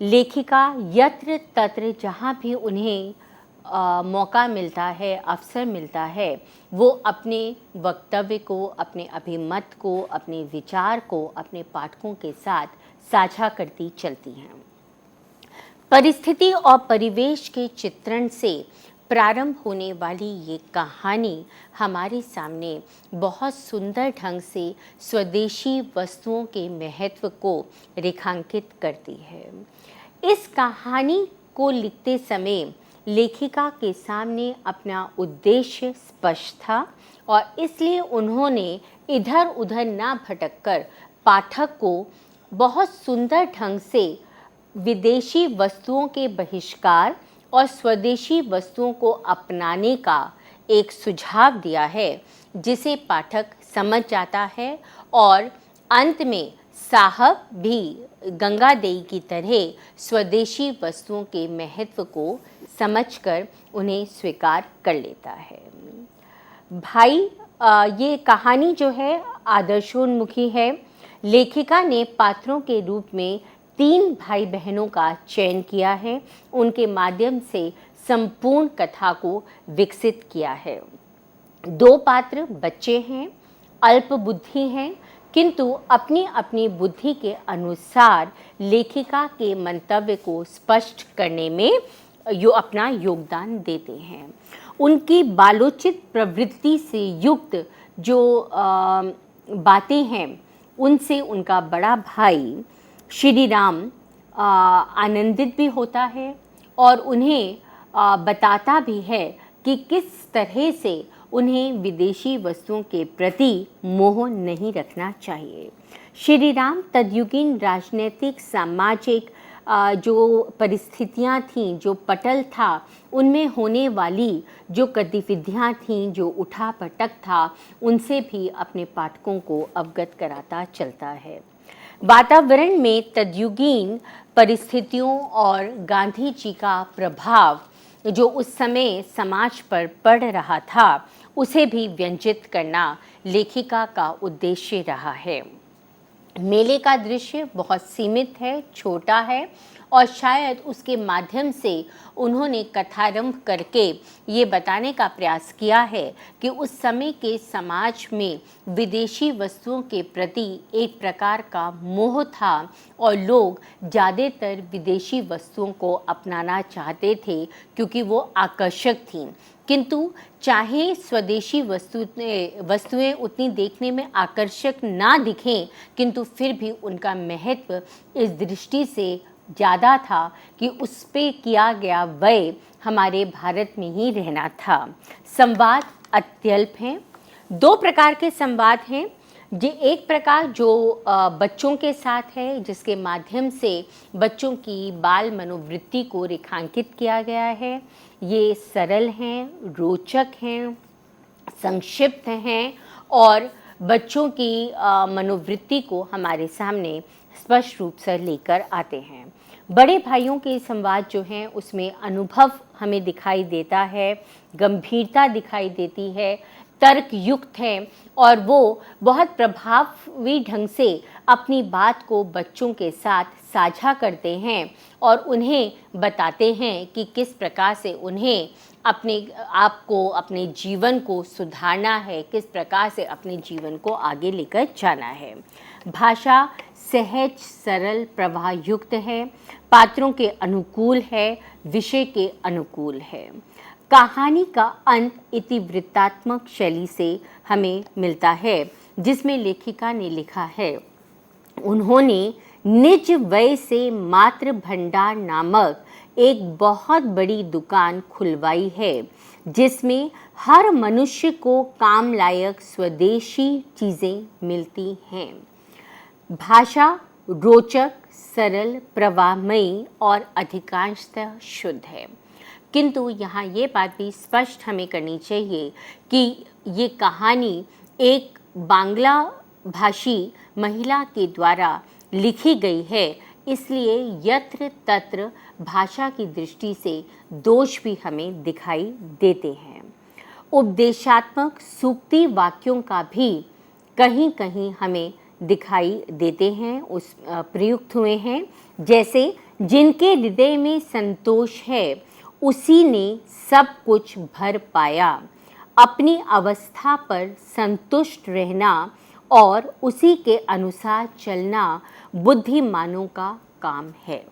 लेखिका यत्र तत्र जहाँ भी उन्हें मौका मिलता है, अवसर मिलता है, वो अपने वक्तव्य को, अपने अभिमत को, अपने विचार को अपने पाठकों के साथ साझा करती चलती हैं। परिस्थिति और परिवेश के चित्रण से प्रारंभ होने वाली ये कहानी हमारे सामने बहुत सुंदर ढंग से स्वदेशी वस्तुओं के महत्व को रेखांकित करती है। इस कहानी को लिखते समय लेखिका के सामने अपना उद्देश्य स्पष्ट था और इसलिए उन्होंने इधर उधर ना भटककर पाठक को बहुत सुंदर ढंग से विदेशी वस्तुओं के बहिष्कार और स्वदेशी वस्तुओं को अपनाने का एक सुझाव दिया है, जिसे पाठक समझ जाता है और अंत में साहब भी गंगा देई की तरह स्वदेशी वस्तुओं के महत्व को समझकर उन्हें स्वीकार कर लेता है। भाई ये कहानी जो है आदर्शोन्मुखी है। लेखिका ने पात्रों के रूप में 3 भाई बहनों का चयन किया है, उनके माध्यम से संपूर्ण कथा को विकसित किया है। 2 पात्र बच्चे हैं, अल्प बुद्धि हैं, किंतु अपनी अपनी बुद्धि के अनुसार लेखिका के मंतव्य को स्पष्ट करने में अपना योगदान देते हैं। उनकी बालोचित प्रवृत्ति से युक्त जो बातें हैं, उनसे उनका बड़ा भाई श्री राम आनंदित भी होता है और उन्हें बताता भी है कि किस तरह से उन्हें विदेशी वस्तुओं के प्रति मोह नहीं रखना चाहिए। श्री राम तद्युगीन राजनीतिक, सामाजिक जो परिस्थितियां थीं, जो पटल था, उनमें होने वाली जो गतिविधियां थीं, जो उठा पटक था, उनसे भी अपने पाठकों को अवगत कराता चलता है। वातावरण में तद्युगीन परिस्थितियों और गांधी जी का प्रभाव जो उस समय समाज पर पड़ रहा था, उसे भी व्यंजित करना लेखिका का उद्देश्य रहा है। मेले का दृश्य बहुत सीमित है, छोटा है और शायद उसके माध्यम से उन्होंने कथारंभ करके ये बताने का प्रयास किया है कि उस समय के समाज में विदेशी वस्तुओं के प्रति एक प्रकार का मोह था और लोग ज़्यादातर विदेशी वस्तुओं को अपनाना चाहते थे क्योंकि वो आकर्षक थीं। किंतु चाहे स्वदेशी वस्तुएं उतनी देखने में आकर्षक ना दिखें, किंतु फिर भी उनका महत्व इस दृष्टि से ज़्यादा था कि उस पे किया गया व्यय हमारे भारत में ही रहना था। संवाद अत्यल्प हैं। दो प्रकार के संवाद हैं। एक प्रकार जो बच्चों के साथ है, जिसके माध्यम से बच्चों की बाल मनोवृत्ति को रेखांकित किया गया है। ये सरल हैं, रोचक हैं, संक्षिप्त हैं और बच्चों की मनोवृत्ति को हमारे सामने स्पष्ट रूप से लेकर आते हैं। बड़े भाइयों के संवाद जो हैं उसमें अनुभव हमें दिखाई देता है, गंभीरता दिखाई देती है, तर्क युक्त हैं और वो बहुत प्रभावी ढंग से अपनी बात को बच्चों के साथ साझा करते हैं और उन्हें बताते हैं कि किस प्रकार से उन्हें अपने आप को, अपने जीवन को सुधारना है, किस प्रकार से अपने जीवन को आगे लेकर जाना है। भाषा सहज, सरल, प्रवाहयुक्त है, पात्रों के अनुकूल है, विषय के अनुकूल है। कहानी का अंत इतिवृत्तात्मक शैली से हमें मिलता है, जिसमें लेखिका ने लिखा है, उन्होंने निज व्यय से मातृ भंडार नामक एक बहुत बड़ी दुकान खुलवाई है, जिसमें हर मनुष्य को काम लायक स्वदेशी चीज़ें मिलती हैं। भाषा रोचक, सरल, प्रवाहमयी और अधिकांशतः शुद्ध है। किंतु यहाँ ये बात भी स्पष्ट हमें करनी चाहिए कि ये कहानी एक बांग्ला भाषी महिला के द्वारा लिखी गई है, इसलिए यत्र तत्र भाषा की दृष्टि से दोष भी हमें दिखाई देते हैं। उपदेशात्मक सूक्ति वाक्यों का भी कहीं कहीं हमें दिखाई देते हैं, उस प्रयुक्त हुए हैं। जैसे जिनके हृदय में संतोष है उसी ने सब कुछ भर पाया, अपनी अवस्था पर संतुष्ट रहना और उसी के अनुसार चलना बुद्धिमानों का काम है।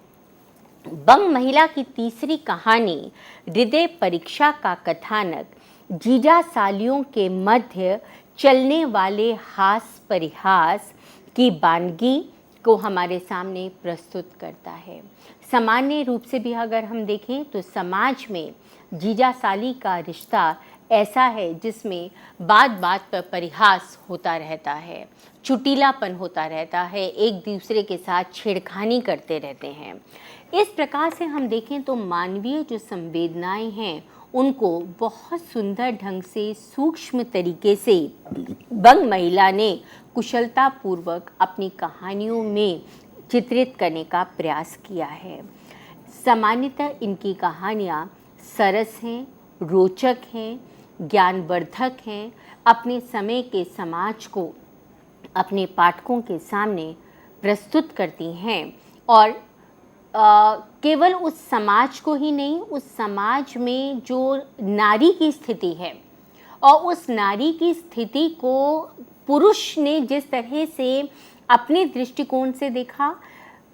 बंग महिला की तीसरी कहानी हृदय परीक्षा का कथानक जीजा सालियों के मध्य चलने वाले हास परिहास की वानगी को हमारे सामने प्रस्तुत करता है। सामान्य रूप से भी अगर हम देखें तो समाज में जीजा साली का रिश्ता ऐसा है जिसमें बात बात पर परिहास होता रहता है, चुटीलापन होता रहता है, एक दूसरे के साथ छेड़खानी करते रहते हैं। इस प्रकार से हम देखें तो मानवीय जो संवेदनाएं हैं उनको बहुत सुंदर ढंग से, सूक्ष्म तरीके से बंग महिला ने कुशलता पूर्वक अपनी कहानियों में चित्रित करने का प्रयास किया है। सामान्यतः इनकी कहानियाँ सरस हैं, रोचक हैं, ज्ञानवर्धक हैं, अपने समय के समाज को अपने पाठकों के सामने प्रस्तुत करती हैं और केवल उस समाज को ही नहीं, उस समाज में जो नारी की स्थिति है और उस नारी की स्थिति को पुरुष ने जिस तरह से अपने दृष्टिकोण से देखा,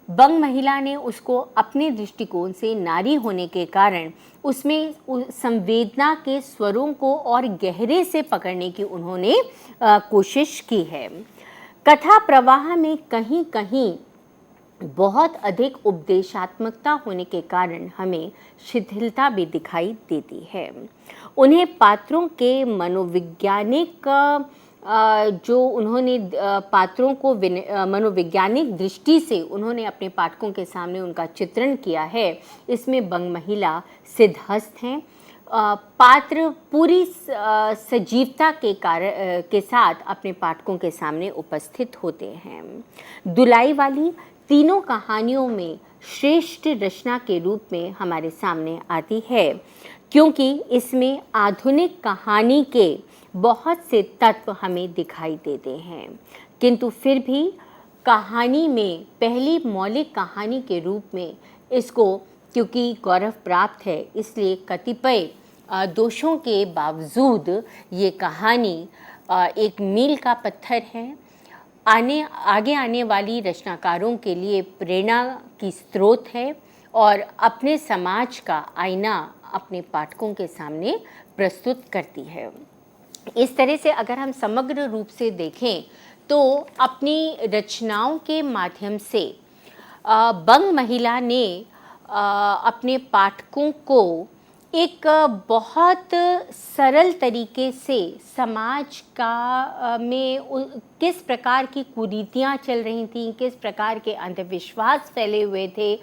बंग महिला ने उसको अपने दृष्टिकोण से, नारी होने के कारण उसमें संवेदना के स्वरों को और गहरे से पकड़ने की उन्होंने कोशिश की है। कथा प्रवाह में कहीं कहीं बहुत अधिक उपदेशात्मकता होने के कारण हमें शिथिलता भी दिखाई देती है। उन्हें पात्रों के मनोवैज्ञानिक जो उन्होंने पात्रों को मनोवैज्ञानिक दृष्टि से उन्होंने अपने पाठकों के सामने उनका चित्रण किया है, इसमें बंग महिला सिद्धहस्त हैं। पात्र पूरी सजीवता के साथ अपने पाठकों के सामने उपस्थित होते हैं। दुलाई वाली तीनों कहानियों में श्रेष्ठ रचना के रूप में हमारे सामने आती है, क्योंकि इसमें आधुनिक कहानी के बहुत से तत्व हमें दिखाई देते हैं, किंतु फिर भी कहानी में पहली मौलिक कहानी के रूप में इसको क्योंकि गौरव प्राप्त है, इसलिए कतिपय दोषों के बावजूद ये कहानी एक मील का पत्थर है। आगे आने वाली रचनाकारों के लिए प्रेरणा की स्रोत है और अपने समाज का आईना अपने पाठकों के सामने प्रस्तुत करती है। इस तरह से अगर हम समग्र रूप से देखें तो अपनी रचनाओं के माध्यम से बंग महिला ने अपने पाठकों को एक बहुत सरल तरीके से समाज का किस प्रकार की कुरीतियाँ चल रही थीं, किस प्रकार के अंधविश्वास फैले हुए थे,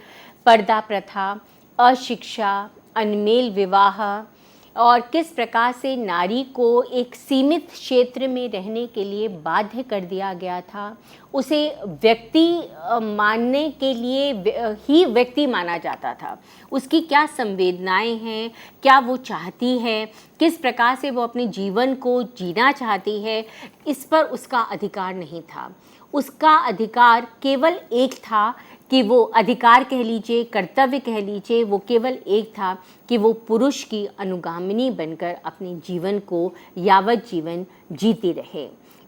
पर्दा प्रथा, अशिक्षा, अनमेल विवाह, और किस प्रकार से नारी को एक सीमित क्षेत्र में रहने के लिए बाध्य कर दिया गया था, उसे व्यक्ति मानने के लिए ही व्यक्ति माना जाता था। उसकी क्या संवेदनाएं हैं, क्या वो चाहती है, किस प्रकार से वो अपने जीवन को जीना चाहती है, इस पर उसका अधिकार नहीं था। उसका अधिकार केवल एक था कि वो अधिकार कह लीजिए, कर्तव्य कह लीजिए, वो केवल एक था कि वो पुरुष की अनुगामिनी बनकर अपने जीवन को यावत जीवन जीती रहे।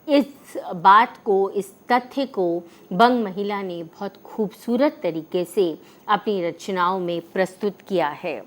इस बात को, इस तथ्य को बंग महिला ने बहुत खूबसूरत तरीके से अपनी रचनाओं में प्रस्तुत किया है।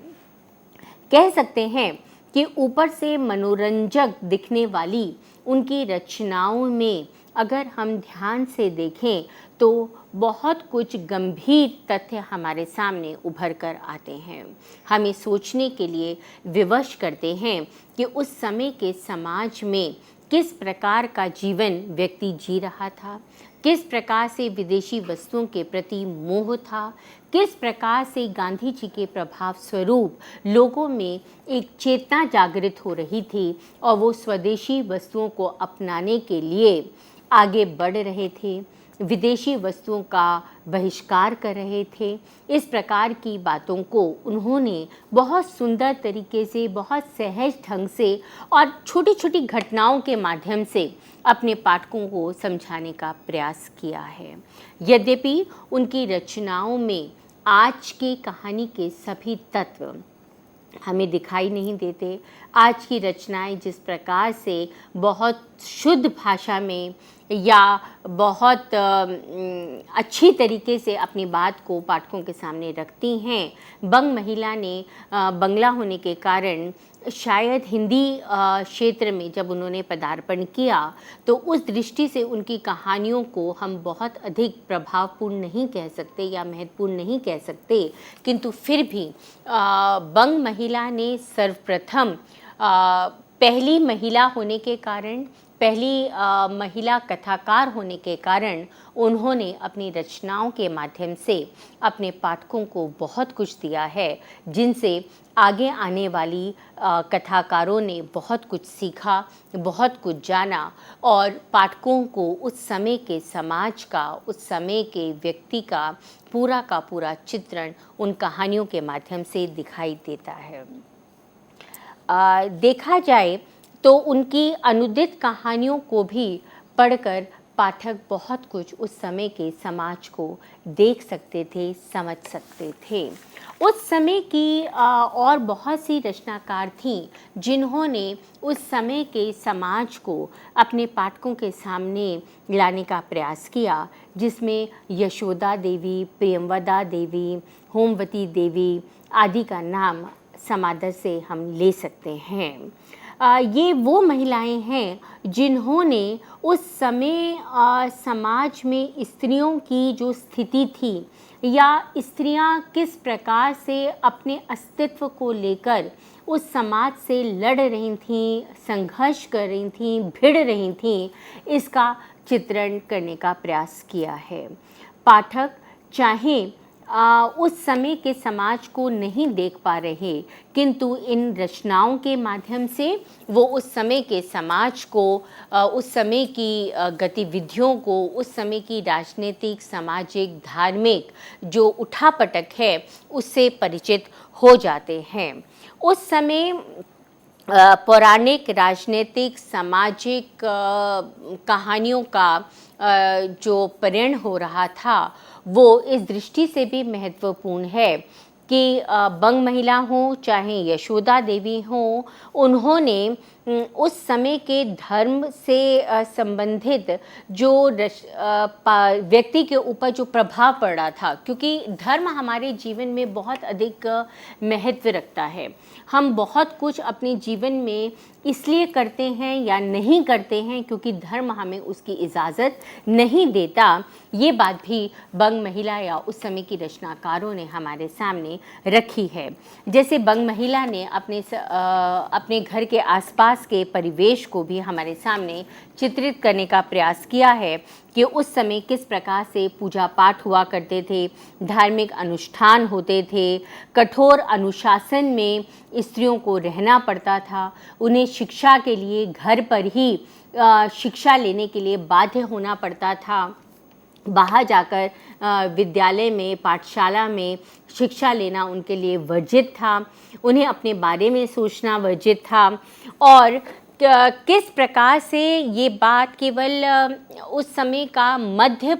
कह सकते हैं कि ऊपर से मनोरंजक दिखने वाली उनकी रचनाओं में अगर हम ध्यान से देखें तो बहुत कुछ गंभीर तथ्य हमारे सामने उभर कर आते हैं, हमें सोचने के लिए विवश करते हैं कि उस समय के समाज में किस प्रकार का जीवन व्यक्ति जी रहा था, किस प्रकार से विदेशी वस्तुओं के प्रति मोह था, किस प्रकार से गांधी जी के प्रभाव स्वरूप लोगों में एक चेतना जागृत हो रही थी और वो स्वदेशी वस्तुओं को अपनाने के लिए आगे बढ़ रहे थे, विदेशी वस्तुओं का बहिष्कार कर रहे थे। इस प्रकार की बातों को उन्होंने बहुत सुंदर तरीके से, बहुत सहज ढंग से और छोटी छोटी घटनाओं के माध्यम से अपने पाठकों को समझाने का प्रयास किया है। यद्यपि उनकी रचनाओं में आज की कहानी के सभी तत्व हमें दिखाई नहीं देते। आज की रचनाएं जिस प्रकार से बहुत शुद्ध भाषा में या बहुत अच्छी तरीके से अपनी बात को पाठकों के सामने रखती हैं, बंग महिला ने बंगला होने के कारण शायद हिंदी क्षेत्र में जब उन्होंने पदार्पण किया तो उस दृष्टि से उनकी कहानियों को हम बहुत अधिक प्रभावपूर्ण नहीं कह सकते या महत्वपूर्ण नहीं कह सकते, किंतु फिर भी बंग महिला ने सर्वप्रथम पहली महिला होने के कारण, पहली महिला कथाकार होने के कारण उन्होंने अपनी रचनाओं के माध्यम से अपने पाठकों को बहुत कुछ दिया है, जिनसे आगे आने वाली कथाकारों ने बहुत कुछ सीखा, बहुत कुछ जाना और पाठकों को उस समय के समाज का, उस समय के व्यक्ति का पूरा चित्रण उन कहानियों के माध्यम से दिखाई देता है। देखा जाए तो उनकी अनुदित कहानियों को भी पढ़कर पाठक बहुत कुछ उस समय के समाज को देख सकते थे, समझ सकते थे। उस समय की और बहुत सी रचनाकार थीं जिन्होंने उस समय के समाज को अपने पाठकों के सामने लाने का प्रयास किया, जिसमें यशोदा देवी, प्रियंवदा देवी, होमवती देवी आदि का नाम समादर से हम ले सकते हैं। ये वो महिलाएं हैं जिन्होंने उस समय समाज में स्त्रियों की जो स्थिति थी या स्त्रियां किस प्रकार से अपने अस्तित्व को लेकर उस समाज से लड़ रही थीं, संघर्ष कर रही थीं, भिड़ रही थीं, इसका चित्रण करने का प्रयास किया है। पाठक चाहे उस समय के समाज को नहीं देख पा रहे, किंतु इन रचनाओं के माध्यम से वो उस समय के समाज को, उस समय की गतिविधियों को, उस समय की राजनीतिक, सामाजिक, धार्मिक जो उठापटक है उससे परिचित हो जाते हैं। उस समय पौराणिक, राजनीतिक, सामाजिक कहानियों का जो परिण हो रहा था वो इस दृष्टि से भी महत्वपूर्ण है कि बंग महिला हों चाहे यशोदा देवी हों, उन्होंने उस समय के धर्म से संबंधित जो व्यक्ति के ऊपर जो प्रभाव पड़ रहा था, क्योंकि धर्म हमारे जीवन में बहुत अधिक महत्व रखता है। हम बहुत कुछ अपने जीवन में इसलिए करते हैं या नहीं करते हैं क्योंकि धर्म हमें उसकी इजाज़त नहीं देता। ये बात भी बंग महिला या उस समय की रचनाकारों ने हमारे सामने रखी है। जैसे बंग महिला ने अपने घर के आसपास के परिवेश को भी हमारे सामने चित्रित करने का प्रयास किया है कि उस समय किस प्रकार से पूजा पाठ हुआ करते थे, धार्मिक अनुष्ठान होते थे, कठोर अनुशासन में स्त्रियों को रहना पड़ता था, उन्हें शिक्षा के लिए घर पर ही शिक्षा लेने के लिए बाध्य होना पड़ता था, बाहर जाकर विद्यालय में, पाठशाला में शिक्षा लेना उनके लिए वर्जित था, उन्हें अपने बारे में सोचना वर्जित था। और किस प्रकार से ये बात केवल उस समय का मध्य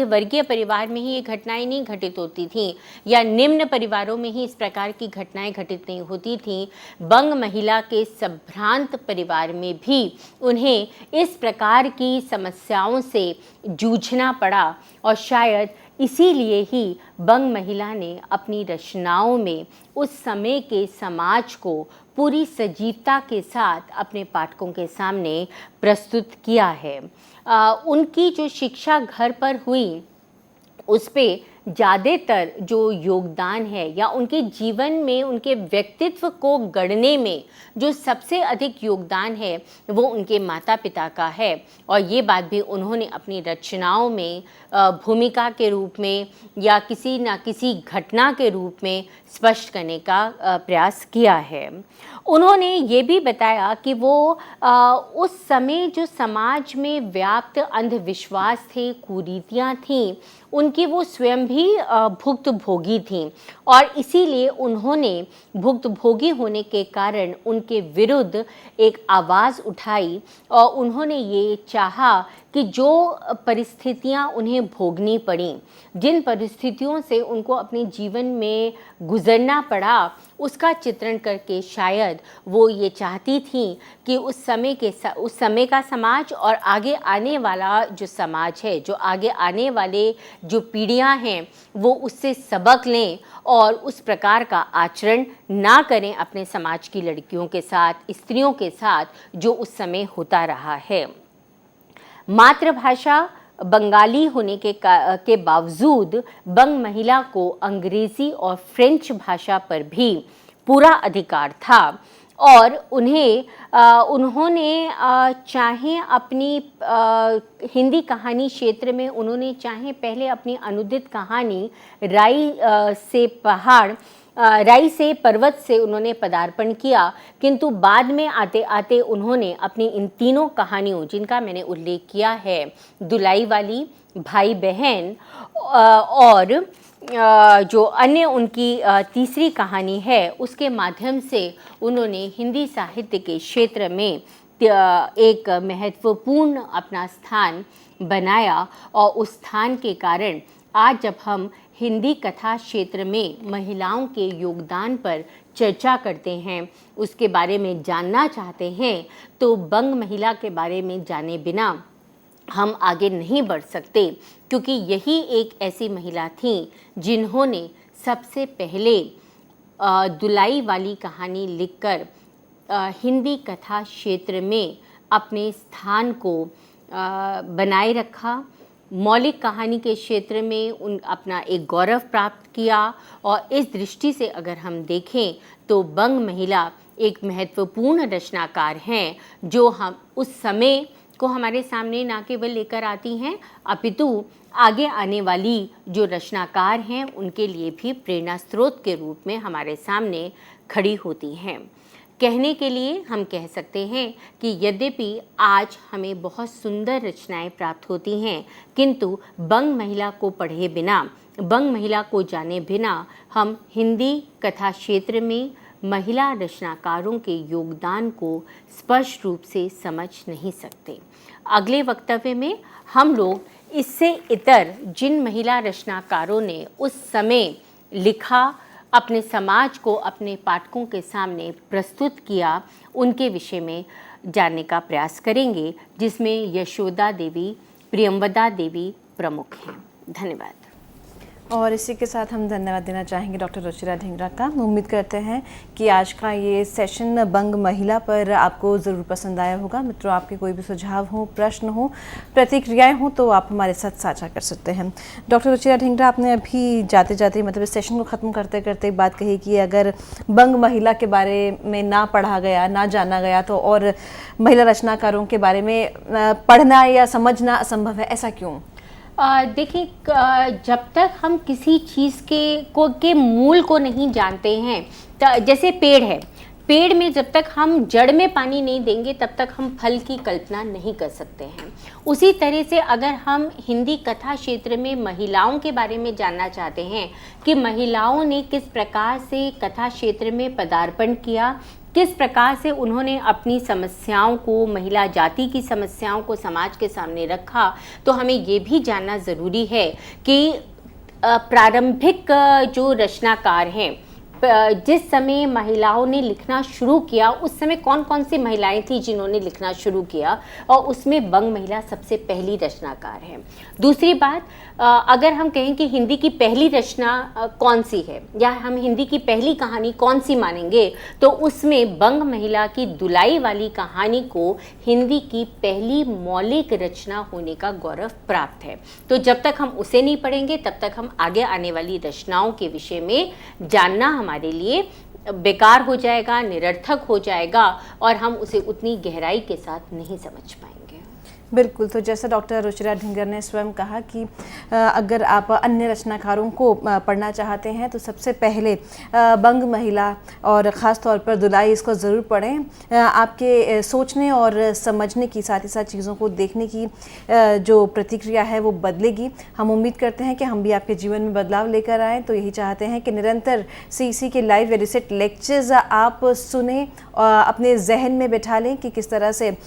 वर्गीय परिवार में ही ये घटनाएं नहीं घटित होती थीं या निम्न परिवारों में ही इस प्रकार की घटनाएं घटित नहीं होती थीं। बंग महिला के संभ्रांत परिवार में भी उन्हें इस प्रकार की समस्याओं से जूझना पड़ा और शायद इसीलिए ही बंग महिला ने अपनी रचनाओं में उस समय के समाज को पूरी सजीवता के साथ अपने पाठकों के सामने प्रस्तुत किया है। उनकी जो शिक्षा घर पर हुई उस पे ज़्यादातर जो योगदान है या उनके जीवन में उनके व्यक्तित्व को गढ़ने में जो सबसे अधिक योगदान है वो उनके माता पिता का है। और ये बात भी उन्होंने अपनी रचनाओं में भूमिका के रूप में या किसी न किसी घटना के रूप में स्पष्ट करने का प्रयास किया है। उन्होंने ये भी बताया कि वो उस समय जो समाज में व्याप्त अंधविश्वास थे, कुरीतियाँ थीं, उनकी वो स्वयं भी भुक्तभोगी थीं और इसीलिए उन्होंने भुक्तभोगी होने के कारण उनके विरुद्ध एक आवाज़ उठाई और उन्होंने ये चाहा कि जो परिस्थितियां उन्हें भोगनी पड़ी, जिन परिस्थितियों से उनको अपने जीवन में गुजरना पड़ा, उसका चित्रण करके शायद वो ये चाहती थी कि उस समय का समाज और आगे आने वाला जो समाज है, जो आगे आने वाले जो पीढ़ियां हैं, वो उससे सबक लें और उस प्रकार का आचरण ना करें अपने समाज की लड़कियों के साथ, स्त्रियों के साथ, जो उस समय होता रहा है। मातृभाषा बंगाली होने के बावजूद बंग महिला को अंग्रेज़ी और फ्रेंच भाषा पर भी पूरा अधिकार था और उन्होंने चाहे अपनी हिंदी कहानी क्षेत्र में उन्होंने चाहे पहले अपनी अनुदित कहानी राई से पर्वत से उन्होंने पदार्पण किया, किंतु बाद में आते आते उन्होंने अपनी इन तीनों कहानियों, जिनका मैंने उल्लेख किया है, दुलाई वाली, भाई बहन और जो अन्य उनकी तीसरी कहानी है, उसके माध्यम से उन्होंने हिंदी साहित्य के क्षेत्र में एक महत्वपूर्ण अपना स्थान बनाया और उस स्थान के कारण आज जब हम हिंदी कथा क्षेत्र में महिलाओं के योगदान पर चर्चा करते हैं, उसके बारे में जानना चाहते हैं, तो बंग महिला के बारे में जाने बिना हम आगे नहीं बढ़ सकते, क्योंकि यही एक ऐसी महिला थी जिन्होंने सबसे पहले दुलाई वाली कहानी लिखकर हिंदी कथा क्षेत्र में अपने स्थान को बनाए रखा, मौलिक कहानी के क्षेत्र में अपना एक गौरव प्राप्त किया। और इस दृष्टि से अगर हम देखें तो बंग महिला एक महत्वपूर्ण रचनाकार हैं, जो हम उस समय को हमारे सामने ना केवल लेकर आती हैं, अपितु आगे आने वाली जो रचनाकार हैं उनके लिए भी प्रेरणा स्रोत के रूप में हमारे सामने खड़ी होती हैं। कहने के लिए हम कह सकते हैं कि यद्यपि आज हमें बहुत सुंदर रचनाएं प्राप्त होती हैं, किंतु बंग महिला को पढ़े बिना, बंग महिला को जाने बिना हम हिंदी कथा क्षेत्र में महिला रचनाकारों के योगदान को स्पष्ट रूप से समझ नहीं सकते। अगले वक्तव्य में हम लोग इससे इतर जिन महिला रचनाकारों ने उस समय लिखा, अपने समाज को अपने पाठकों के सामने प्रस्तुत किया, उनके विषय में जानने का प्रयास करेंगे, जिसमें यशोदा देवी, प्रियंवदा देवी प्रमुख हैं। धन्यवाद। और इसी के साथ हम धन्यवाद देना चाहेंगे डॉक्टर रुचिरा ढींगरा का। उम्मीद करते हैं कि आज का ये सेशन बंग महिला पर आपको ज़रूर पसंद आया होगा। मित्रों, आपके कोई भी सुझाव हो, प्रश्न हो, प्रतिक्रियाएं हो तो आप हमारे साथ साझा कर सकते हैं। डॉक्टर रुचिरा ढींगरा, आपने अभी जाते जाते मतलब इस सेशन को ख़त्म करते करते एक बात कही कि अगर बंग महिला के बारे में ना पढ़ा गया, ना जाना गया तो और महिला रचनाकारों के बारे में पढ़ना या समझना असंभव है। ऐसा क्यों? देखिए, जब तक हम किसी चीज़ के मूल को नहीं जानते हैं, तो जैसे पेड़ है, पेड़ में जब तक हम जड़ में पानी नहीं देंगे तब तक हम फल की कल्पना नहीं कर सकते हैं। उसी तरह से अगर हम हिंदी कथा क्षेत्र में महिलाओं के बारे में जानना चाहते हैं कि महिलाओं ने किस प्रकार से कथा क्षेत्र में पदार्पण किया, किस प्रकार से उन्होंने अपनी समस्याओं को, महिला जाति की समस्याओं को समाज के सामने रखा, तो हमें ये भी जानना ज़रूरी है कि प्रारंभिक जो रचनाकार हैं, जिस समय महिलाओं ने लिखना शुरू किया उस समय कौन कौन सी महिलाएं थी जिन्होंने लिखना शुरू किया, और उसमें बंग महिला सबसे पहली रचनाकार है। दूसरी बात, अगर हम कहें कि हिंदी की पहली रचना कौन सी है या हम हिंदी की पहली कहानी कौन सी मानेंगे, तो उसमें बंग महिला की दुलाई वाली कहानी को हिंदी की पहली मौलिक रचना होने का गौरव प्राप्त है। तो जब तक हम उसे नहीं पढ़ेंगे तब तक हम आगे आने वाली रचनाओं के विषय में जानना हमारे लिए बेकार हो जाएगा, निरर्थक हो जाएगा, और हम उसे उतनी गहराई के साथ नहीं समझ पाएंगे। बिल्कुल। तो जैसा डॉक्टर रुचिरा ढींगर ने स्वयं कहा कि अगर आप अन्य रचनाकारों को पढ़ना चाहते हैं तो सबसे पहले बंग महिला और ख़ास तौर पर दुलाई, इसको ज़रूर पढ़ें। आपके सोचने और समझने की, साथ ही साथ चीज़ों को देखने की जो प्रतिक्रिया है वो बदलेगी। हम उम्मीद करते हैं कि हम भी आपके जीवन में बदलाव लेकर आएँ। तो यही चाहते हैं कि निरंतर CEC के लाइव एडिसेट लेक्चर्स आप सुने, अपने जहन में बैठा लें कि किस तरह से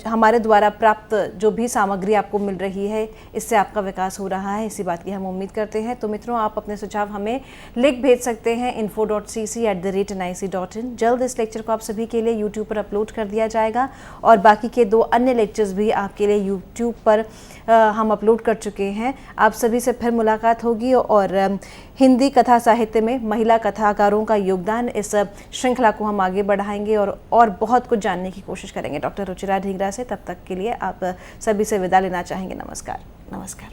हमारे द्वारा प्राप्त जो भी सामग्री आपको मिल रही है इससे आपका विकास हो रहा है। इसी बात की हम उम्मीद करते हैं। तो मित्रों, आप अपने सुझाव हमें लिख भेज सकते हैं info.cc@nic.in। जल्द इस लेक्चर को आप सभी के लिए YouTube पर अपलोड कर दिया जाएगा और बाकी के 2 अन्य लेक्चर्स भी आपके लिए YouTube पर हम अपलोड कर चुके हैं। आप सभी से फिर मुलाकात होगी और हिंदी कथा साहित्य में महिला कथाकारों का योगदान, इस श्रृंखला को हम आगे बढ़ाएंगे और बहुत कुछ जानने की कोशिश करेंगे डॉक्टर रुचिरा ढींगरा से। तब तक के लिए आप सभी से विदा लेना चाहेंगे। नमस्कार। नमस्कार।